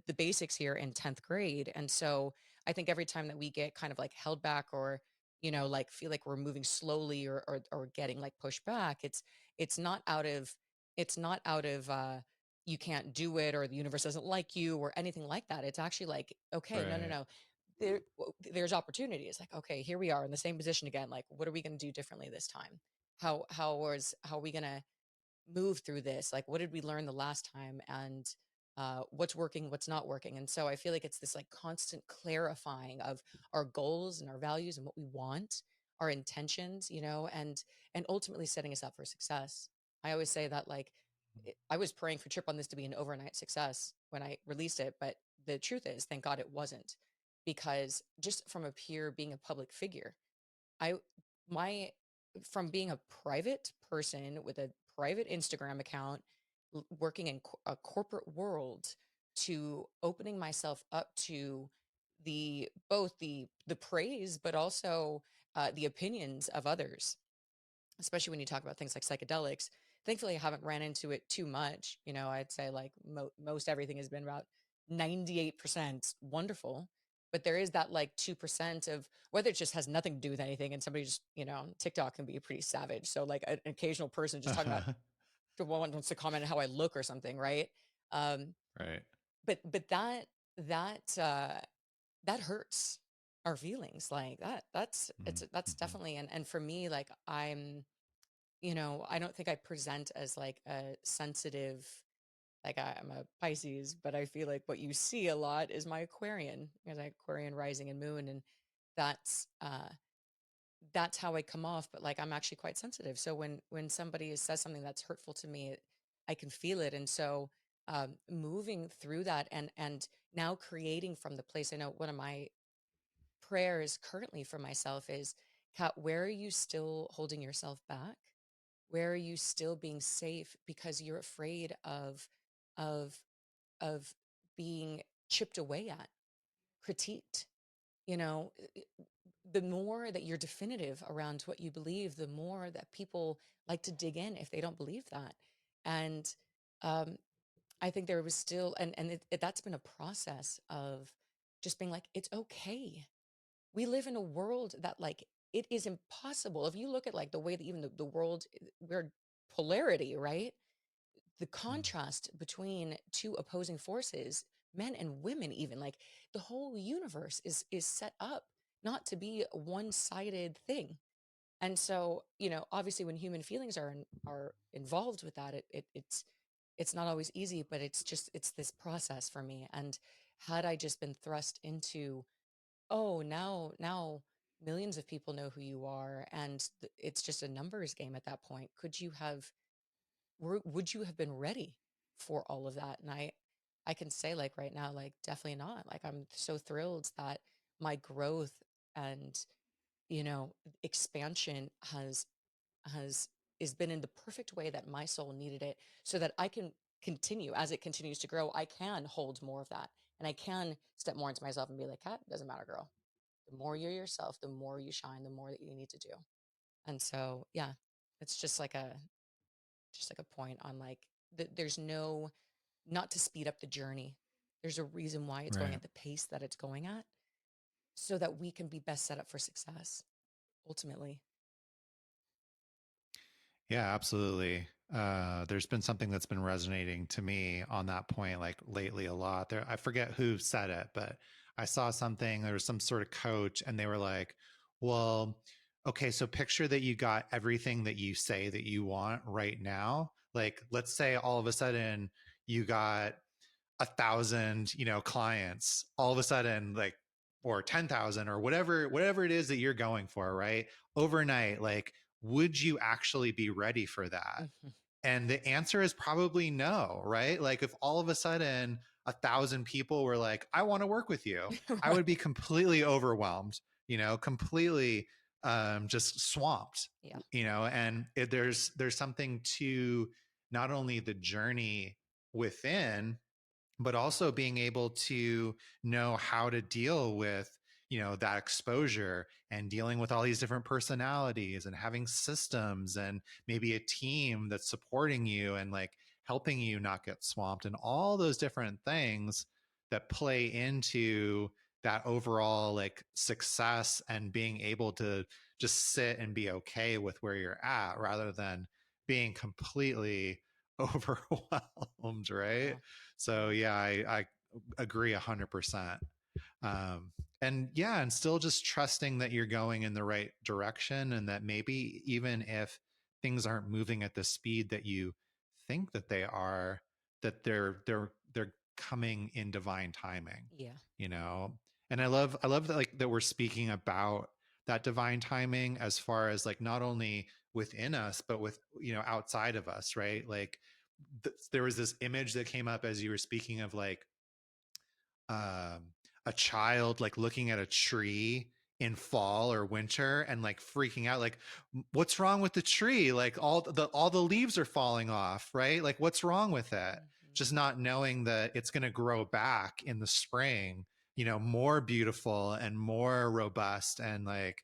the basics here in 10th grade. And so I think every time that we get kind of like held back, or like feel like we're moving slowly, or getting like pushed back, it's not out of you can't do it, or the universe doesn't like you, or anything like that. It's actually like, okay, no, no, Right. no, there's opportunities. Like, okay, here we are in the same position again. Like, what are we going to do differently this time? How are we going to move through this? Like, what did we learn the last time? And what's working, what's not working? And so I feel like it's this like constant clarifying of our goals and our values and what we want, our intentions, and ultimately setting us up for success. I always say that like I was praying for Trip on This to be an overnight success when I released it, but the truth is, thank God it wasn't, because just from a pure being a public figure, I my from being a private person with a private Instagram account, working in a corporate world, to opening myself up to both the praise, but also the opinions of others, especially when you talk about things like psychedelics. Thankfully, I haven't ran into it too much. I'd say like most everything has been about 98% wonderful. But there is that like 2% of whether it just has nothing to do with anything. And somebody just, TikTok can be pretty savage. So like an occasional person just talking about, one wants to comment on how I look or something, right? Um, Right. but that hurts our feelings. Like that's Mm-hmm. definitely, and for me, like I don't think I present as like a sensitive, like I'm a Pisces, but I feel like what you see a lot is my Aquarian, because I Aquarian rising and moon, and that's uh that's how I come off. But like I'm actually quite sensitive. So when somebody says something that's hurtful to me, I can feel it. And so moving through that, and now creating from the place, I know one of my prayers currently for myself is, Kat, where are you still holding yourself back? Where are you still being safe because you're afraid of of being chipped away at, critiqued? You know, the more that you're definitive around what you believe, the more that people like to dig in if they don't believe that. And um, I think there was still, and that's been a process of just being like, it's okay. We live in a world that like it is impossible. If you look at like the way that even the world, we're polarity, right? The contrast between two opposing forces, men and women, even like the whole universe is set up not to be a one-sided thing. And so, obviously when human feelings are involved with that, it's not always easy, but it's this process for me. And had I just been thrust into, oh, now millions of people know who you are, and it's just a numbers game at that point, would you have been ready for all of that? And I can say like right now, like definitely not. Like I'm so thrilled that my growth and expansion has is been in the perfect way that my soul needed it, so that I can continue as it continues to grow. I can hold more of that, and I can step more into myself and be like, Kat, doesn't matter, girl. The more you're yourself, the more you shine, the more that you need to do. And so, yeah, it's just like a point on like there's no, not to speed up the journey. There's a reason why it's going Right. at the pace that it's going at so that we can be best set up for success ultimately. Yeah, absolutely. There's been something that's been resonating to me on that point, like lately a lot. There, I forget who said it, but I saw something. There was some sort of coach, and they were like, "Well, okay, so picture that you got everything that you say that you want right now. Like, let's say all of a sudden you got 1,000, clients all of a sudden, like, or 10,000 or whatever it is that you're going for, right? Overnight, like, would you actually be ready for that? Mhm. And the answer is probably no, right? Like, if all of a sudden 1,000 people were like, I want to work with you, I Right. would be completely overwhelmed, completely just swamped, Yeah. and there's something to not only the journey within, but also being able to know how to deal with that exposure and dealing with all these different personalities and having systems and maybe a team that's supporting you and like helping you not get swamped and all those different things that play into that overall like success and being able to just sit and be okay with where you're at rather than being completely overwhelmed, right? Yeah. So Yeah. yeah, I agree 100%. Um, and yeah, and still just trusting that you're going in the right direction, and that maybe even if things aren't moving at the speed that you think that they are, that they're coming in divine timing, Yeah. you know. And I love that, like, that we're speaking about that divine timing as far as like not only within us but with outside of us, right? Like there was this image that came up as you were speaking of like um, a child like looking at a tree in fall or winter and like freaking out, like, what's wrong with the tree? Like all the leaves are falling off, right? Like what's wrong with it? Mhm. Just not knowing that it's going to grow back in the spring, more beautiful and more robust and like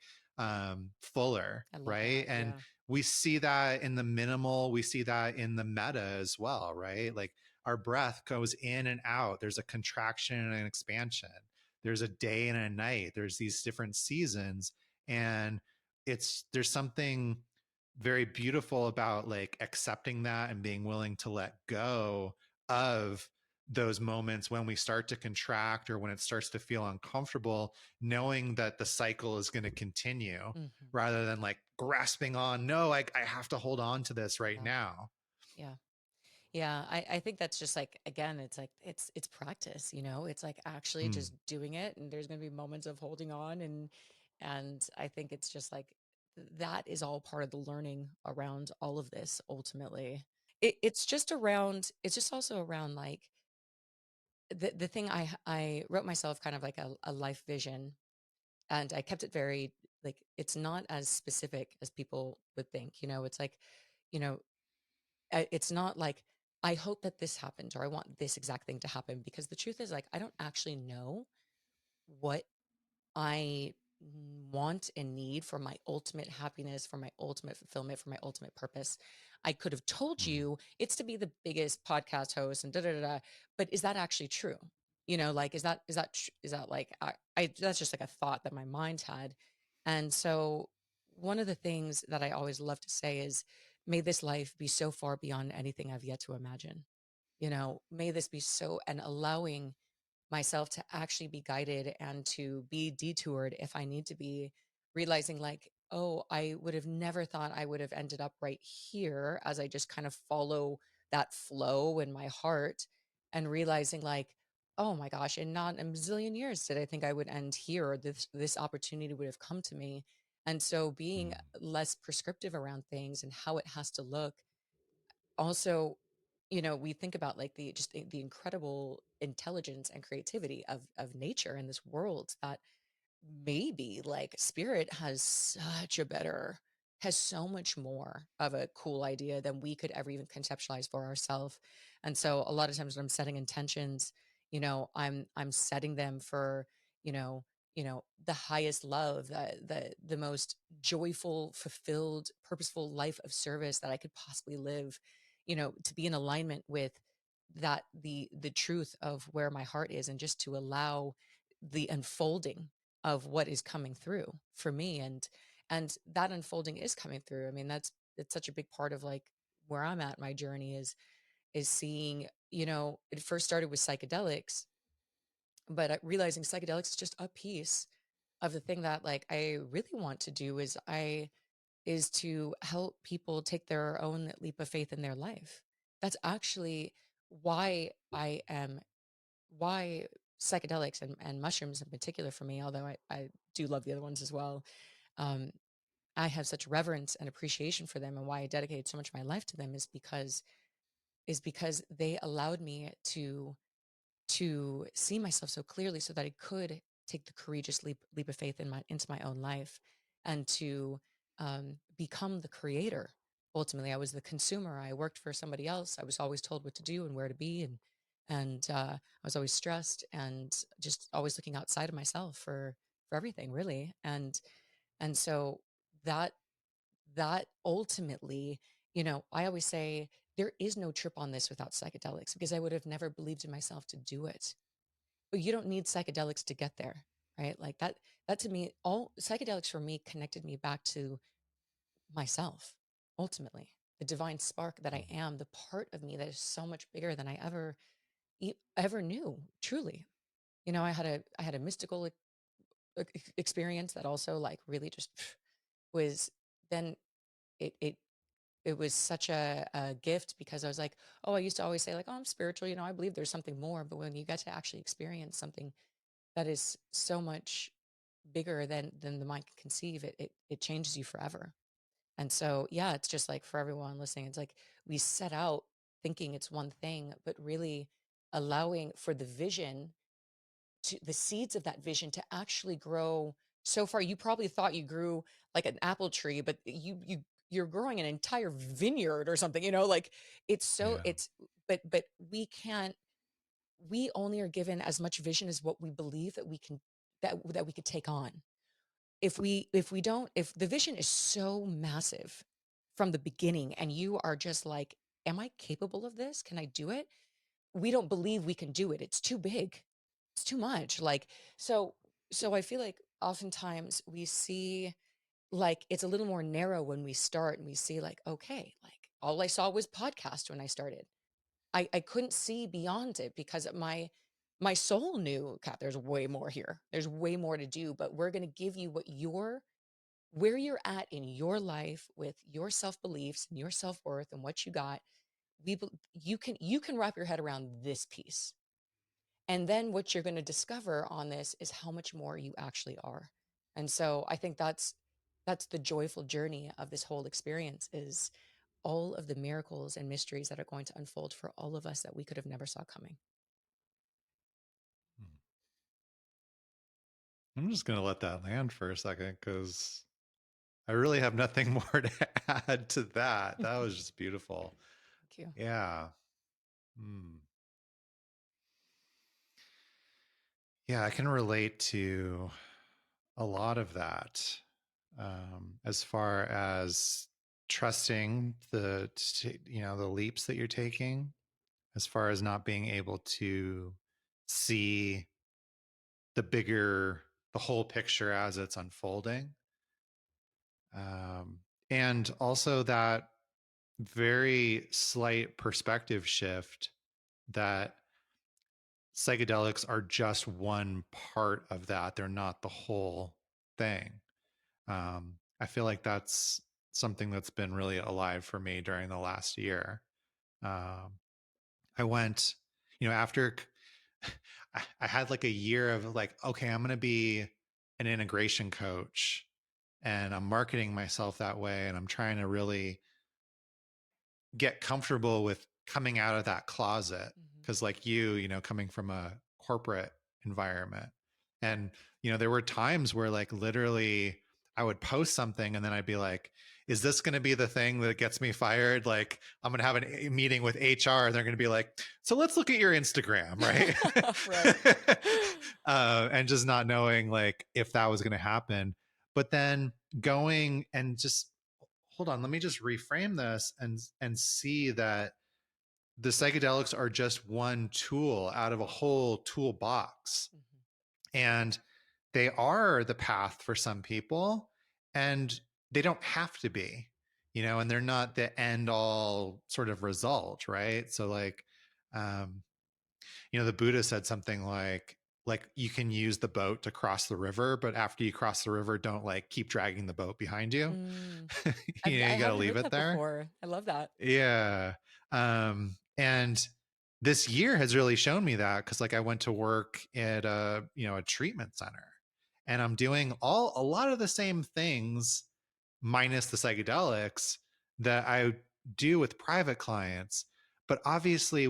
fuller, I love right? that. And Yeah. we see that in the minimal, we see that in the meta as well, right? Like our breath goes in and out. There's a contraction and an expansion. There's a day and a night. There's these different seasons. And there's something very beautiful about like accepting that and being willing to let go of those moments when we start to contract or when it starts to feel uncomfortable, knowing that the cycle is going to continue Mhm. rather than like grasping on, no, I have to hold on to this right Yeah. now. Yeah. Yeah, I think that's just like again, it's like it's practice, it's like actually Mm. just doing it and there's going to be moments of holding on and I think it's just like that is all part of the learning around all of this ultimately. It's just also around like the thing I wrote myself kind of like a life vision and I kept it very like it's not as specific as people would think, it's like, you know, it's not like, I hope that this happens or I want this exact thing to happen because the truth is like, I don't actually know what I want and need for my ultimate happiness, for my ultimate fulfillment, for my ultimate purpose. I could have told Mm. you it's to be the biggest podcast host and da da da, da, but is that actually true? Like is that like I that's just like a thought that my mind had, and so one of the things that I always love to say is, may this life be so far beyond anything I've yet to imagine. May this be so and allowing myself to actually be guided and to be detoured if I need to be, realizing like, oh, I would have never thought I would have ended up right here as I just kind of follow that flow in my heart and realizing like, oh my gosh, in not a million years did I think I would end here or this opportunity would have come to me. And so being Mm. less prescriptive around things and how it has to look also, we think about like the incredible intelligence and creativity of nature in this world that maybe like spirit has so much more of a cool idea than we could ever even conceptualize for ourselves. And so a lot of times when I'm setting intentions, I'm setting them for, you know, the highest love, the most joyful, fulfilled, purposeful life of service that I could possibly live, to be in alignment with that the truth of where my heart is, and just to allow the unfolding of what is coming through for me. And that unfolding is coming through. I mean, it's such a big part of like where I'm at my journey is seeing, it first started with psychedelics, but realizing psychedelics is just a piece of the thing that like I really want to do is to help people take their own leap of faith in their life. That's actually why why psychedelics and mushrooms in particular for me, although I do love the other ones as well. Um, I have such reverence and appreciation for them, and why I dedicated so much of my life to them is because they allowed me to see myself so clearly, so that I could take the courageous leap of faith into my own life, and to become the creator. Ultimately, I was the consumer. I worked for somebody else. I was always told what to do and where to be, and I was always stressed and just always looking outside of myself for everything, really. And so that that ultimately, I always say there is no trip on this without psychedelics, because I would have never believed in myself to do it. But you don't need psychedelics to get there, right? Like that to me, all psychedelics for me connected me back to myself, ultimately, the divine spark that I am, the part of me that is so much bigger than I ever knew, truly. I had a mystical experience that also like really just was then it it it was such a gift, because I was like, oh, I used to always say like, oh, I'm spiritual, I believe there's something more. But when you get to actually experience something that is so much bigger than the mind can conceive, it changes you forever. And so, yeah, it's just like for everyone listening, it's like we set out thinking it's one thing, but really allowing for the seeds of that vision to actually grow so far. You probably thought you grew like an apple tree, but you're growing an entire vineyard or something, like it's so Yeah. it's but we only are given as much vision as what we believe that we can that we could take on. If the vision is so massive from the beginning, and you are just like, am I capable of this? Can I do it? We don't believe we can do it. It's too big. It's too much. Like, so, so I feel like oftentimes we see like it's a little more narrow when we start, and we see like, okay, like all I saw was podcast when I started. I couldn't see beyond it, because my soul knew, Kat, there's way more here. There's way more to do, but we're going to give you where you're at in your life with your self beliefs and your self worth and what you got. You can wrap your head around this piece, and then what you're going to discover on this is how much more you actually are. And so I think that's the joyful journey of this whole experience, is all of the miracles and mysteries that are going to unfold for all of us that we could have never saw coming. I'm just going to let that land for a second because I really have nothing more to add to that. That was just beautiful. Thank you. Yeah. Hmm. Yeah, I can relate to a lot of that, as far as trusting the leaps that you're taking, as far as not being able to see the whole picture as it's unfolding. Um, and also that very slight perspective shift that psychedelics are just one part of that. They're not the whole thing. I feel like that's something that's been really alive for me during the last year. Um, I went, after I had like a year of like, okay, I'm going to be an integration coach, and I'm marketing myself that way. And I'm trying to really get comfortable with coming out of that closet. Mhm. Cause like coming from a corporate environment. And, there were times where like literally I would post something and then I'd be like, is this going to be the thing that gets me fired? Like I'm going to have a meeting with HR. And they're going to be like, so let's look at your Instagram. Right. Right. And just not knowing like if that was going to happen, but then going and just hold on, let me just reframe this and see that the psychedelics are just one tool out of a whole toolbox. Mhm. And they are the path for some people, and they don't have to be, and they're not the end all sort of result, right? So like, um, the Buddha said something like you can use the boat to cross the river, but after you cross the river, don't like keep dragging the boat behind you. Mm. I You got to haven't leave heard it that there. before. I love that. Yeah. And this year has really shown me that, because like I went to work at a treatment center, and I'm doing a lot of the same things minus the psychedelics that I do with private clients. But obviously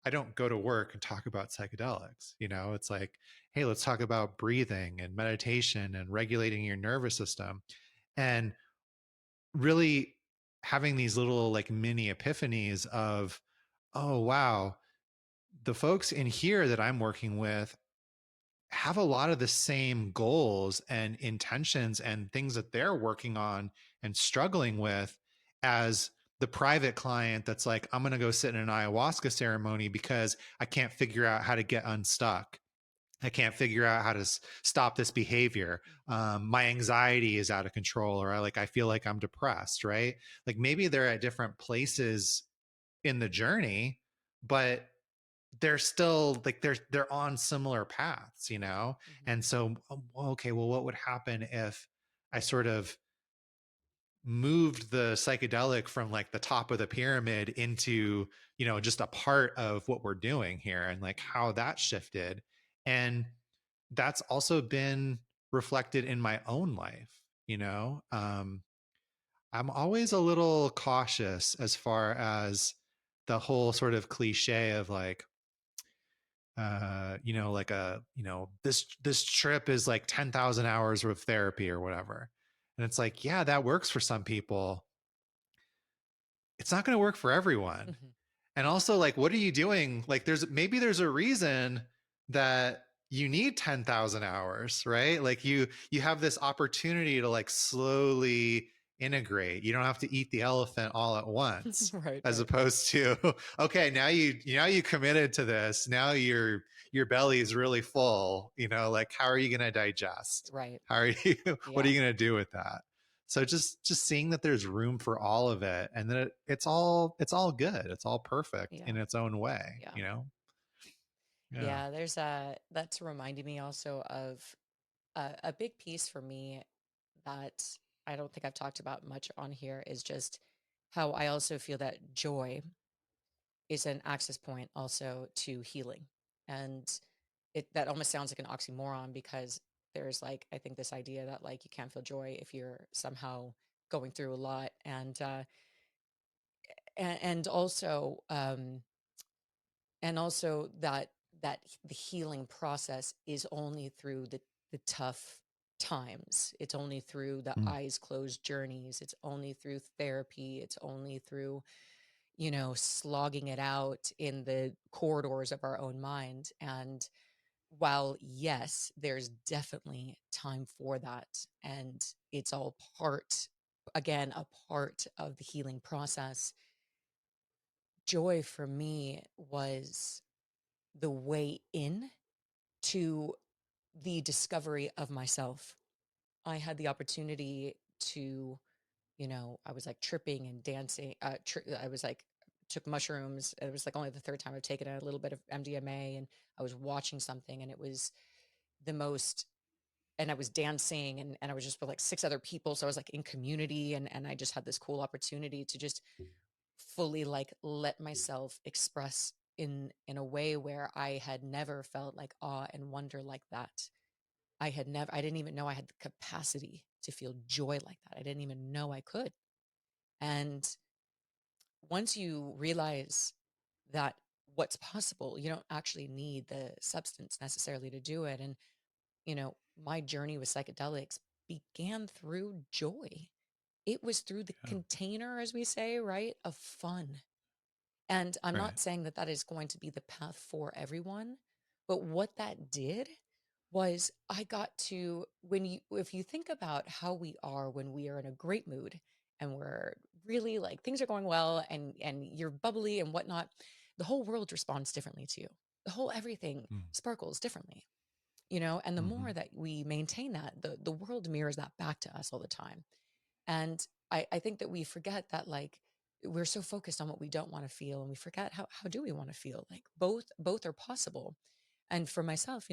I don't go to work and talk about psychedelics. It's like, hey, let's talk about breathing and meditation and regulating your nervous system. And really having these little like mini epiphanies of, oh wow, the folks in here that I'm working with have a lot of the same goals and intentions and things that they're working on and struggling with as the private client that's like, I'm going to go sit in an ayahuasca ceremony because I can't figure out how to get unstuck. I can't figure out how to stop this behavior. My anxiety is out of control, or I feel like I'm depressed, right? Like maybe they're at different places in the journey, but they're still like they're on similar paths. Mhm. And so, okay, well, what would happen if I sort of moved the psychedelic from like the top of the pyramid into just a part of what we're doing here, and like Mhm. how that shifted. And that's also been reflected in my own life. I'm always a little cautious as far as the whole sort of cliche of like, like this trip is like 10,000 hours of therapy or whatever. And it's like, yeah, that works for some people. It's not going to work for everyone. Mhm. And also, like, what are you doing? Like, there's a reason that you need 10,000 hours, right? Like you have this opportunity to like slowly integrate. You don't have to eat the elephant all at once, Right, as right. opposed to, okay, now you committed to this. Now your belly is really full, like how are you going to digest? Right. How are you what are Yeah. you going to do with that? So just seeing that there's room for all of it, and that it's all good, it's all perfect Yeah. in its own way, Yeah. yeah. Yeah. That's reminding me also of a big piece for me that I don't think I've talked about much on here is just how I also feel that joy is an access point also to healing. And that almost sounds like an oxymoron because there's like, I think this idea that like you can't feel joy if you're somehow going through a lot. And also that the healing process is only through the tough times. It's only through the Mm. eyes closed journeys. It's only through therapy. It's only through slogging it out in the corridors of our own mind. And while, yes, there's definitely time for that, and it's all part, again, a part of the healing process, joy for me was the way in to the discovery of myself. I had the opportunity to, I was like tripping and dancing. I was like, took mushrooms. It was like only the third time I've taken a little bit of MDMA, and I was watching something, and it was the most, and I was dancing, and I was just with like six other people. So I was like in community, and I just had this cool opportunity to just fully like let myself express in a way where I had never felt like awe and wonder like that. I didn't even know I had the capacity to feel joy like that. I didn't even know I could. And once you realize that what's possible, you don't actually need the substance necessarily to do it. And, my journey with psychedelics began through joy. It was through the Yeah. container, as we say, right, of fun. And I'm Right. not saying that that is going to be the path for everyone, but what that did was I got to, if you think about how we are when we are in a great mood and we're really like things are going well and you're bubbly and whatnot, the whole world responds differently to you. The whole everything Mm. sparkles differently, and the Mm-hmm. more that we maintain that, the world mirrors that back to us all the time. And I think that we forget that, like, we're so focused on what we don't want to feel, and we forget how do we want to feel. Like, both are possible. And for myself,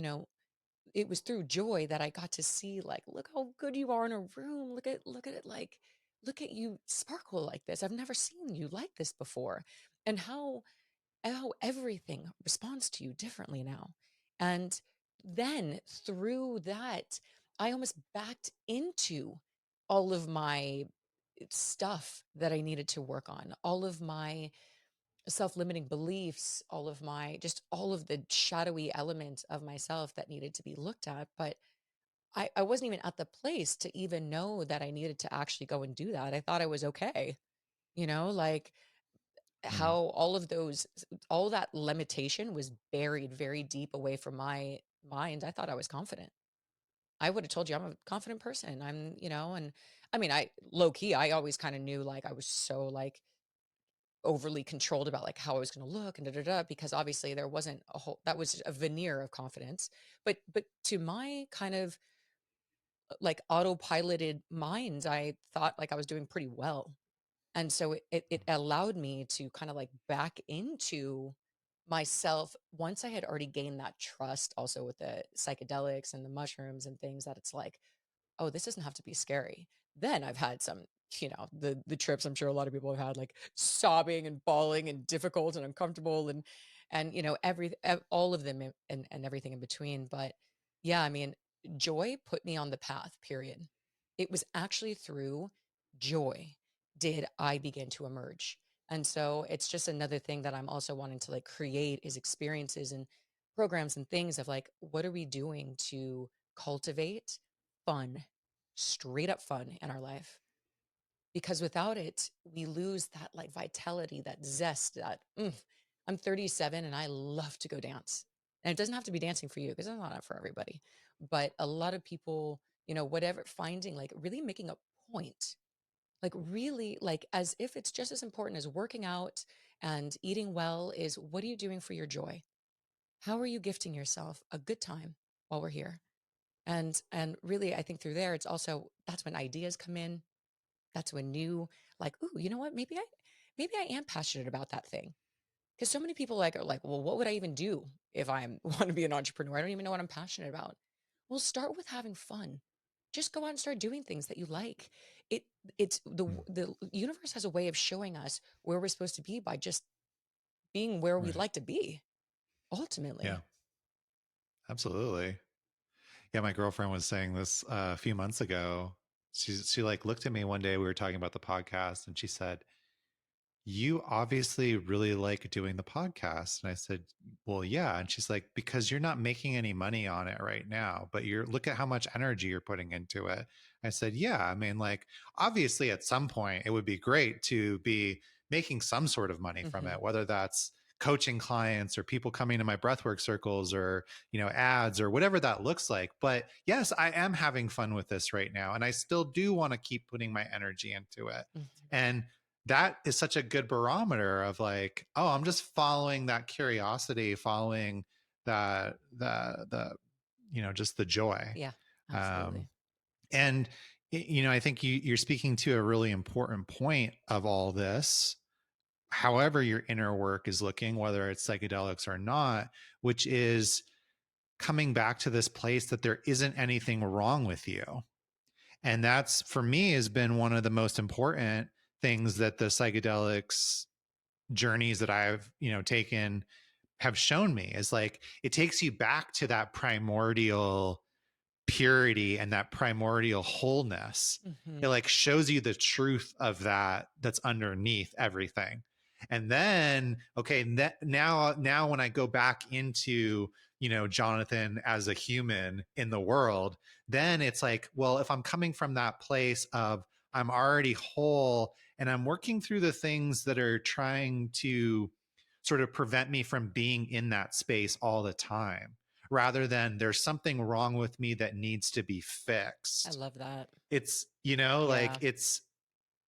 it was through joy that I got to see, like, look how good you are in a room. Look at it, like, look at you sparkle like this. I've never seen you like this before. And how everything responds to you differently now. And then through that, I almost backed into all of my stuff that I needed to work on, all of my self-limiting beliefs, all of the shadowy elements of myself that needed to be looked at. But I wasn't even at the place to even know that I needed to actually go and do that. I thought I was okay. Like, Mm. how all that limitation was buried very deep away from my mind. I thought I was confident. I would have told you I'm a confident person. And I mean, I low key, I always kind of knew, like, I was so, like, overly controlled about, like, how I was going to look and da da da, because obviously there wasn't a whole, that was a veneer of confidence. But to my kind of like autopiloted minds, I thought like I was doing pretty well. And so it allowed me to kind of like back into myself once I had already gained that trust also with the psychedelics and the mushrooms and things, that it's like, oh, this doesn't have to be scary. Then I've had some, the trips I'm sure a lot of people have had, like sobbing and bawling and difficult and uncomfortable and all of them and everything in between. But yeah, I mean, joy put me on the path, period. It was actually through joy did I begin to emerge. And so it's just another thing that I'm also wanting to like create is experiences and programs and things of like, what are we doing to cultivate fun, straight up fun in our life? Because without it, we lose that like vitality, that zest, I'm 37 and I love to go dance. And it doesn't have to be dancing for you because it's not for everybody. But a lot of people, whatever, finding like really making a point, like really like as if it's just as important as working out and eating well, is what are you doing for your joy? How are you gifting yourself a good time while we're here? And really, I think through there, it's also that's when ideas come in. That's when new, like, ooh, you know what? Maybe I am passionate about that thing. Because so many people like are like, well, what would I even do if I want to be an entrepreneur? I don't even know what I'm passionate about. Well, start with having fun. Just go out and start doing things that you like. It it's Mm. the universe has a way of showing us where we're supposed to be by just being where we'd Right. like to be. Yeah, Ultimately. absolutely. Yeah, my girlfriend was saying this a few months ago. She like looked at me one day. We were talking about the podcast, and she said, "You obviously really like doing the podcast." And I said, "Well, yeah." And she's like, "Because you're not making any money on it right now, but you're look at how much energy you're putting into it." I said, "Yeah, I mean, like, obviously at some point it would be great to be making some sort of money from Hmm. it, whether that's coaching clients or people coming to my breathwork circles or, ads or whatever that looks like. But yes, I am having fun with this right now. And I still do want to keep putting my energy into it. Hmm. And that is such a good barometer of like, oh, I'm just following that curiosity, following the just the joy. Yeah, Um, absolutely. and I think you're speaking to a really important point of all this. However, your inner work is looking, whether it's psychedelics or not, which is coming back to this place that there isn't anything wrong with you. And that's for me has been one of the most important things that the psychedelics journeys that I've, taken have shown me is like it takes you back to that primordial purity and that primordial wholeness. It Hmm. like shows you the truth of that's underneath everything. And then, okay, now when I go back into, Jonathan as a human in the world, then it's like, well, if I'm coming from that place of I'm already whole and I'm working through the things that are trying to sort of prevent me from being in that space all the time, rather than there's something wrong with me that needs to be I fixed. love that. It's, like Yeah. it's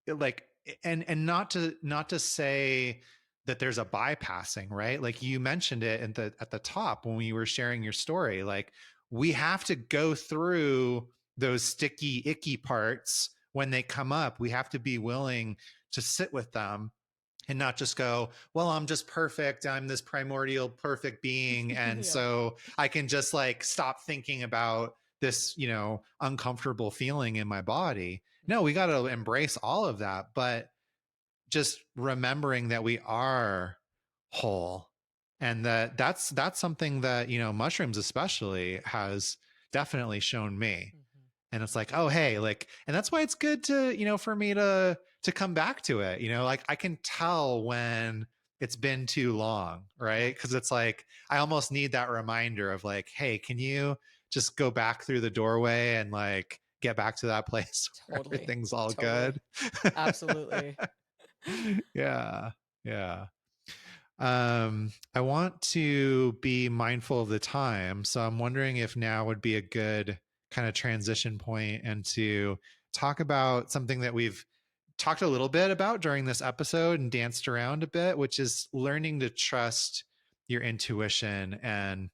like and not to say that there's a bypassing, right? Like you mentioned it at the top when we were sharing your story. Like we have to go through those sticky, icky parts when they come up. We have to be willing to sit with them and not just go, well, I'm just perfect. I'm this primordial perfect being. And Yeah. so I can just like stop thinking about this, uncomfortable feeling in my body. No, we got to embrace all of that. But just remembering that we are whole, and that's something that, mushrooms especially has definitely shown me. Mhm. And it's like, oh hey, like, and that's why it's good to, for me to come back to it, like I can tell when it's been too long, Yeah, right? Because it's like I almost need that reminder of like, hey, can you just go back through the doorway and like get back to that place where totally. everything's all Totally. good. Absolutely. Yeah, yeah. I want to be mindful of the time, so I'm wondering if now would be a good kind of transition point and to talk about something that we've talked a little bit about during this episode and danced around a bit, which is learning to trust your intuition and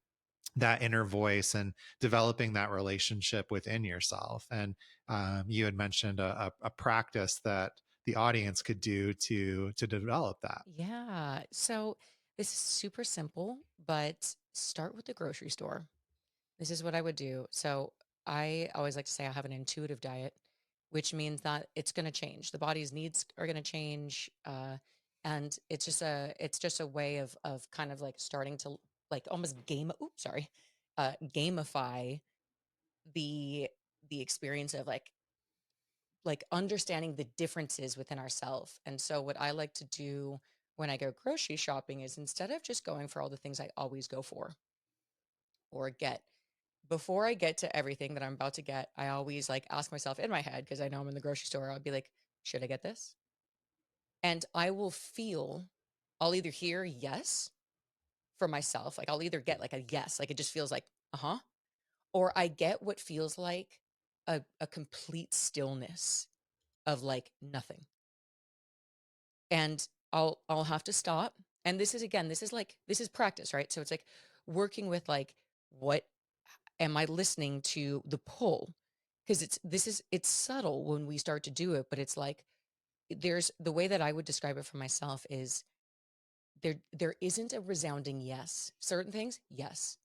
that inner voice and developing that relationship within yourself. And you had mentioned a practice that the audience could do to develop that. Yeah. So this is super simple, but start with the grocery store. This is what I would do. So I always like to say I have an intuitive diet, which means that it's going to change. The body's needs are going to change, and it's just a way of kind of like starting to like almost oops, sorry, gamify the the experience of like understanding the differences within ourselves. And so what I like to do when I go grocery shopping is instead of just going for all the things I always go for or get, before I get to everything that I'm about to get, I always like ask myself in my head, because I know I'm in the grocery store, I'll be like, should I get this? And I will feel, I'll either hear yes for myself, like I'll either get like a yes, like it just feels like, uh-huh, or I get what feels like a complete stillness of like nothing. And I'll have to stop. And this is again, this is practice, right? So it's like working with like, what am I listening to the pull? Because it's subtle when we start to do it, but it's like there's the way that I would describe it for myself is there isn't a resounding yes. Certain things, yes.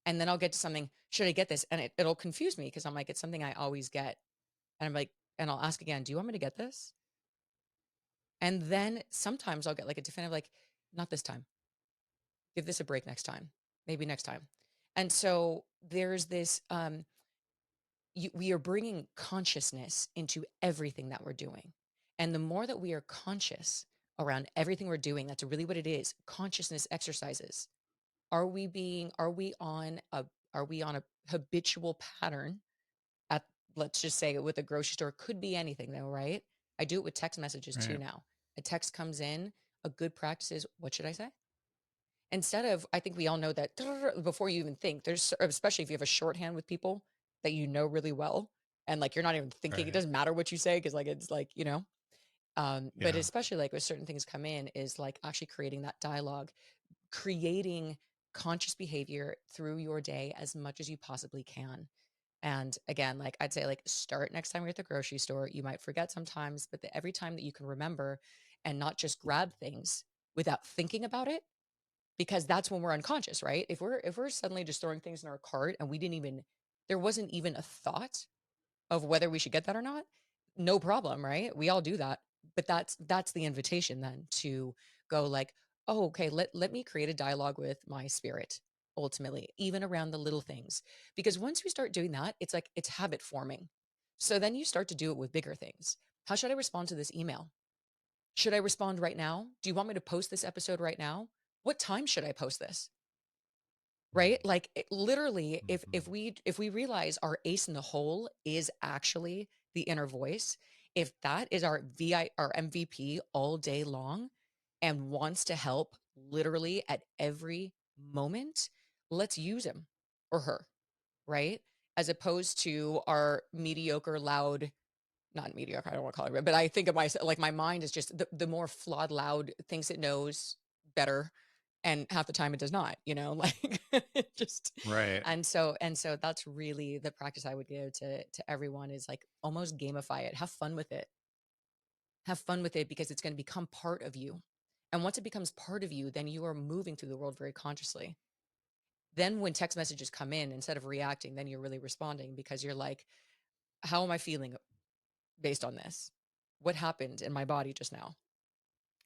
And then I'll get to something, should I get this? And it'll confuse me because I'm like, it's something I always get. And I'm like, and I'll ask again, do you want me to get this? And then sometimes I'll get like a definitive, like, not this time. Give this a break next time. Maybe next time. And so there's this we are bringing consciousness into everything that we're doing. And the more that we are conscious around everything we're doing, that's really what it is. Consciousness exercises. Are we on a habitual pattern at, let's just say with a grocery store, could be anything though, right? I do it with text messages too Right. now. A text comes in, a good practice is, what should I say? Instead of, I think we all know that before you even think, especially if you have a shorthand with people that you know really well, and like you're not even thinking, it Right. doesn't matter what you say because like it's like, but Yeah. especially like with certain things come in is like actually creating that dialogue, creating conscious behavior through your day as much as you possibly can. And again, like I'd say, like start next time you're at the grocery store. You might forget sometimes, but every time that you can remember and not just grab things without thinking about it, because that's when we're unconscious, right? If we're suddenly just throwing things in our cart and we didn't even, there wasn't even a thought of whether we should get that or not, no problem, right? We all do that. But that's the invitation then to go like, oh, okay, let me create a dialogue with my spirit ultimately, even around the little things. Because once we start doing that, it's like it's habit forming. So then you start to do it with bigger things. How should I respond to this email? Should I respond right now? Do you want me to post this episode right now? What time should I post this? Right? Like literally, if Mm-hmm. if we realize our ace in the hole is actually the inner voice, if that is our MVP all day long and wants to help literally at every moment, let's use him or her, right? As opposed to our mediocre, loud not mediocre, I don't want to call it, but I think of myself like my mind is just the more flawed, loud thinks it knows better, and half the time it does not, like it just, Right. and so that's really the practice I would give to everyone is like almost gamify it, have fun with it because it's going to become part of you. And once it becomes part of you, then you are moving through the world very consciously. Then when text messages come in, instead of reacting, then you're really responding because you're like, how am I feeling based on this? What happened in my body just now?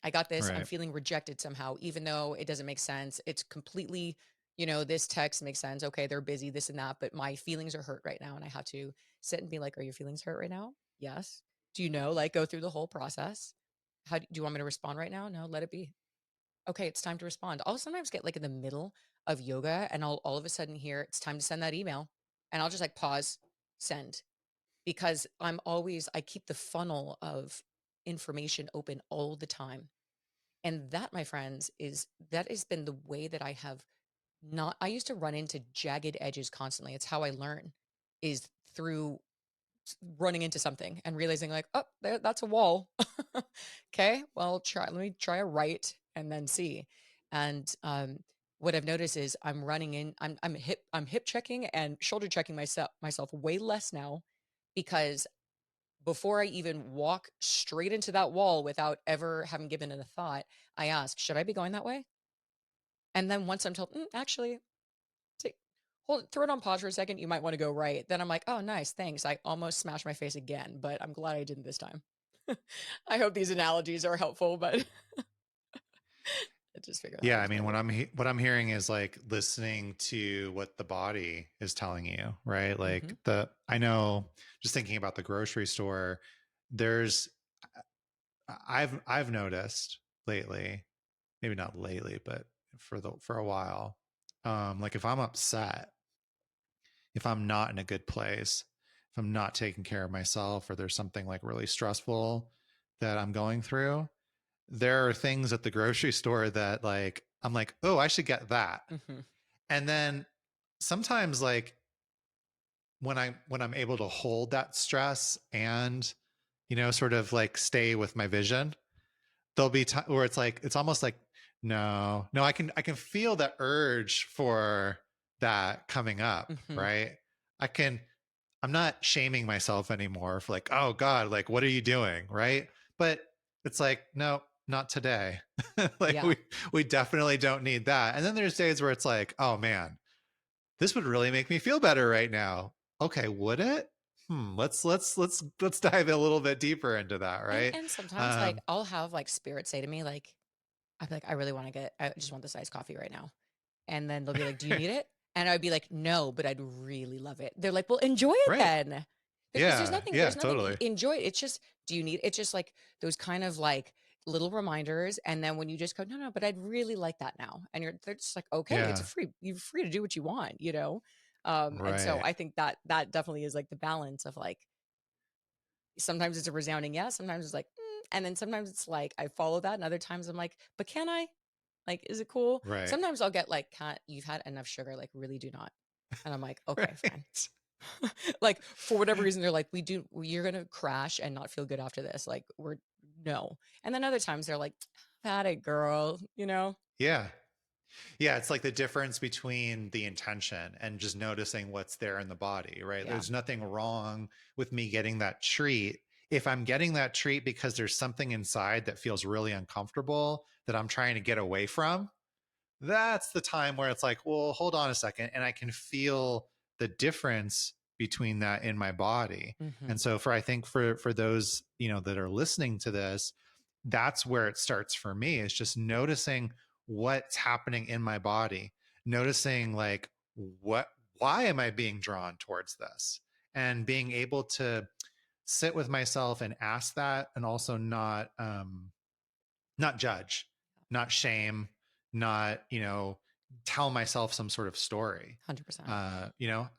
I got this. I'm Right. feeling rejected somehow, even though it doesn't make sense. It's completely, this text makes sense. Okay, they're busy, this and that, but my feelings are hurt right now. And I have to sit and be like, are your feelings hurt right now? Yes. Do you know? Like, go through the whole process. Do you want me to respond right now? No, let it be. Okay, it's time to respond. I'll sometimes get like in the middle of yoga and I'll all of a sudden hear it's time to send that email. And I'll just like pause, send, because I keep the funnel of information open all the time. And that, my friends, that has been the way that I have not, I used to run into jagged edges constantly. It's how I learn is through running into something and realizing like, oh, that's a wall. Okay, well, let me try a right and then see. And what I've noticed is I'm hip checking and shoulder checking myself way less now because before I even walk straight into that wall without ever having given it a thought, I ask, should I be going that way? And then once I'm told, actually, take, throw it on pause for a second. You might want to go right. Then I'm like, oh, nice, thanks. I almost smashed my face again, but I'm glad I didn't this time. I hope these analogies are helpful, but I just figure that Yeah, I works mean, better. what I'm hearing is like listening to what the body is telling you, right? Hmm. Like I know, just thinking about the grocery store, there's I've noticed lately, maybe not lately, but for a while, like if I'm upset, if I'm not in a good place, if I'm not taking care of myself, or there's something like really stressful that I'm going through, there are things at the grocery store that like I'm like, oh, I should get that. Hmm. And then sometimes like when I'm able to hold that stress and sort of like stay with my vision, there'll be time where it's like it's almost like no, I can feel the urge for that coming up, Hmm. right? I can I'm not shaming myself anymore for like, oh God, like what are you doing? Right. But it's like, no, not today. Like Yeah. we definitely don't need that. And then there's days where it's like, oh man, this would really make me feel better right now. Okay, would it? Let's dive a little bit deeper into that, And right? and sometimes like Um, I'll have like spirit say to me, like, I'd be like, I just want this iced coffee right now. And then they'll be like, "Do you need it?" And I'd be like, "No, but I'd really love it." They're like, "Well, enjoy it right. then." Because Yeah, there's yeah, nothing totally. enjoy it. It's just, do you need it's just like those kind of like little reminders. And then when you just go, "No, no, but I'd really like that now." And they're just like, "Okay, Yeah, you're free to do what you want." And so right, I think that definitely is like the balance of like sometimes it's a resounding yes, sometimes it's like, and then sometimes it's like I follow that, and other times I'm like, "But can I?" Like, is it cool? right, Sometimes I'll get like, "Cat, you've had enough sugar, like, really do not." And I'm like, "Okay, fine." right. Like, for whatever reason, they're like, you're gonna crash and not feel good after this. Like, we're no. And then other times they're like, "Had it, girl," you know? Yeah. Yeah, it's like the difference between the intention and just noticing what's there in the body, right? Yeah. There's nothing wrong with me getting that treat. If I'm getting that treat because there's something inside that feels really uncomfortable that I'm trying to get away from, that's the time where it's like, well, hold on a second. And I can feel the difference between that in my body. Mhm. And so I think for those, that are listening to this, that's where it starts for me, is just noticing what's happening in my body, noticing like what why am I being drawn towards this, and being able to sit with myself and ask that, and also not judge, not shame, not, tell myself some sort of story. 100%.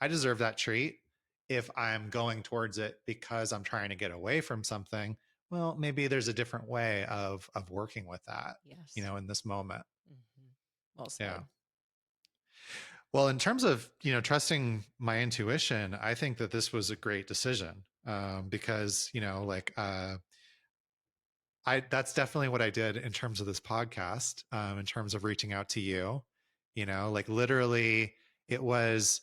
I deserve that treat. If I'm going towards it because I'm trying to get away from something, well, maybe there's a different way of working with that, Yes. in this moment. Mhm. Well Yeah. said. Well, in terms of, trusting my intuition, I think that this was a great decision. because, that's definitely what I did in terms of this podcast, in terms of reaching out to you, like literally it was,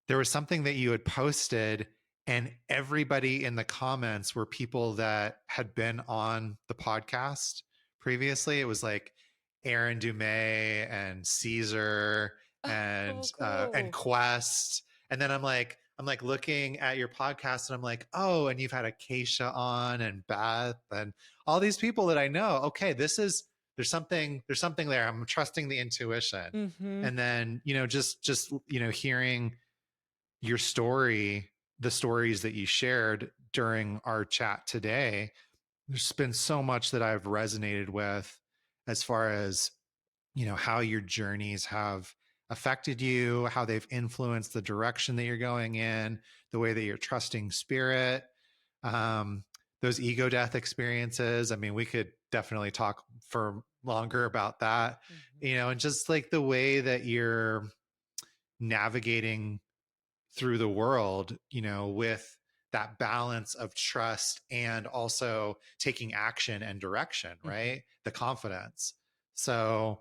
there was something that you had posted and everybody in the comments were people that had been on the podcast previously. It was like Aaron Dumay and Caesar Oh, and cool. Quest. And then I'm like looking at your podcast and I'm like, oh, and you've had Acacia on and Beth and all these people that I know. Okay, there's something there. I'm trusting the intuition. Mm-hmm. And then, just hearing your story, the stories that you shared during our chat today, there's been so much that I've resonated with as far as, how your journeys have affected you, how they've influenced the direction that you're going in, the way that you're trusting spirit, um, those ego death experiences. I mean, we could definitely talk for longer about that, Mm-hmm. and just like the way that you're navigating through the world, with that balance of trust and also taking action and direction, Mm-hmm. right? The confidence. So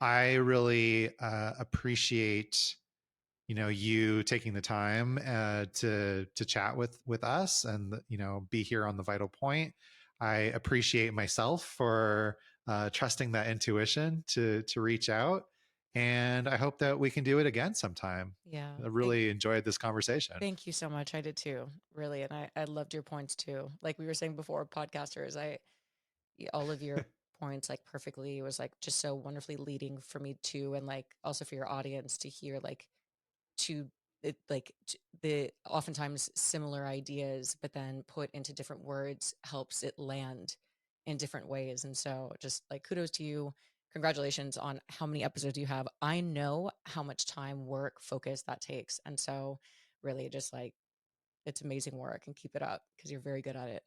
I really appreciate, you taking the time to chat with us and be here on the Vital Point. I appreciate myself for trusting that intuition to reach out, and I hope that we can do it again sometime. Yeah. I really enjoyed this conversation. Thank you so much. I did too, really. And I loved your points too. Like we were saying before, podcasters, all of your points like perfectly was like just so wonderfully leading for me too. And like also for your audience to hear like to it like the oftentimes similar ideas, but then put into different words helps it land in different ways. And so just like kudos to you. Congratulations on how many episodes you have. I know how much time, work, focus that takes. And so really just like it's amazing work and keep it up because you're very good at it.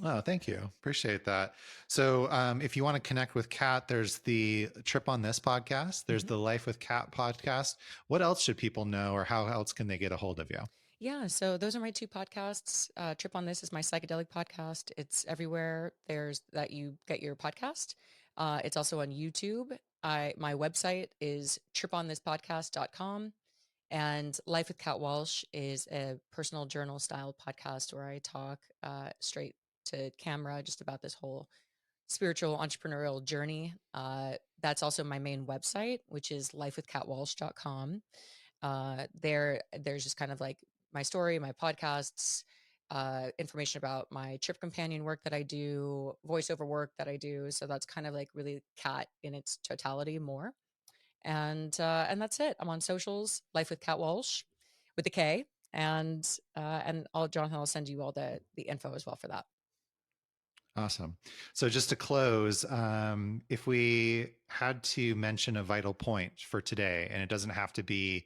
Oh, thank you. Appreciate that. So, if you want to connect with Kat, there's the Trip on This podcast. There's Mhm. the Life with Kat podcast. What else should people know, or how else can they get a hold of you? Yeah, so those are my two podcasts. Trip on This is my psychedelic podcast. It's everywhere there's that you get your podcast. It's also on YouTube. My website is triponthispodcast.com. And Life with Kat Walsh is a personal journal style podcast where I talk straight to camera just about this whole spiritual entrepreneurial journey. That's also my main website, which is lifewithkatwalsh.com. There's just kind of like my story, my podcasts, information about my trip companion work that I do, voiceover work that I do. So that's kind of like really Kat in its totality more. And that's it. I'm on socials, Life with Kat Walsh with a K. And I'll Jonathan will send you all the info as well for that. Awesome. So, just to close, if we had to mention a vital point for today, and it doesn't have to be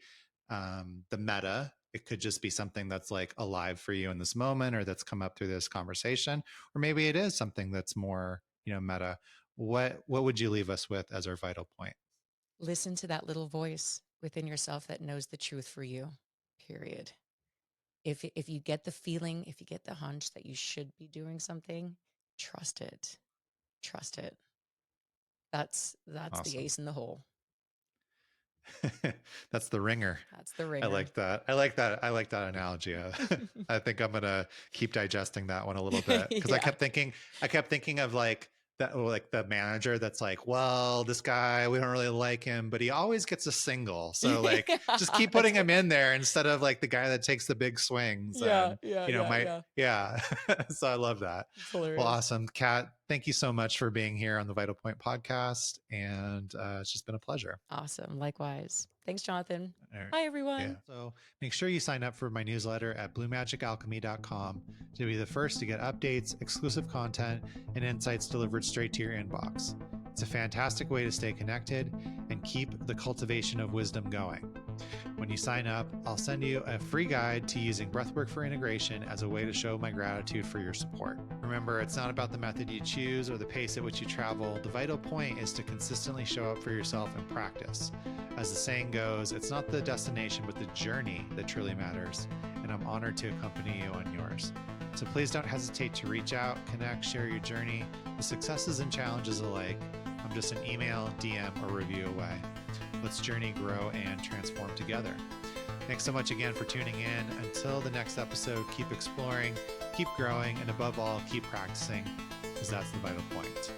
the meta, it could just be something that's like alive for you in this moment, or that's come up through this conversation, or maybe it is something that's more, meta. What would you leave us with as our vital point? Listen to that little voice within yourself that knows the truth for you. Period. If you get the feeling, if you get the hunch that you should be doing something, trust it. Trust it. That's the Awesome. ace in the hole. That's the ringer. That's the I ringer. like that. I like that. I like that analogy. I think I'm gonna keep digesting that one a little bit, because Yeah. I kept thinking of like that, like the manager that's like, well, this guy, we don't really like him, but he always gets a single. So like, Yeah. just keep putting him in there instead of like the guy that takes the big swings. Yeah, And yeah, yeah, yeah. yeah. So I love that. It's Well, hilarious. awesome, Kat. Thank you so much for being here on the Vital Point podcast, and it's just been a pleasure. Awesome. Likewise. Thanks, Jonathan. All right. Hi, Yeah. everyone. So make sure you sign up for my newsletter at bluemagicalchemy.com to be the first to get updates, exclusive content, and insights delivered straight to your inbox. It's a fantastic way to stay connected and keep the cultivation of wisdom going. When you sign up, I'll send you a free guide to using breathwork for integration as a way to show my gratitude for your support. Remember, it's not about the method you choose or the pace at which you travel. The vital point is to consistently show up for yourself in practice. As the saying goes, it's not the destination, but the journey that truly matters. And and I'm honored to accompany you on yours. So please don't hesitate to reach out, connect, share your journey, the successes and challenges alike. I'm just an email, DM, or review away. Let's journey, grow, and transform together. Thanks so much again for tuning in. Until the next episode, keep exploring, keep growing, and above all, keep practicing, because that's the vital point.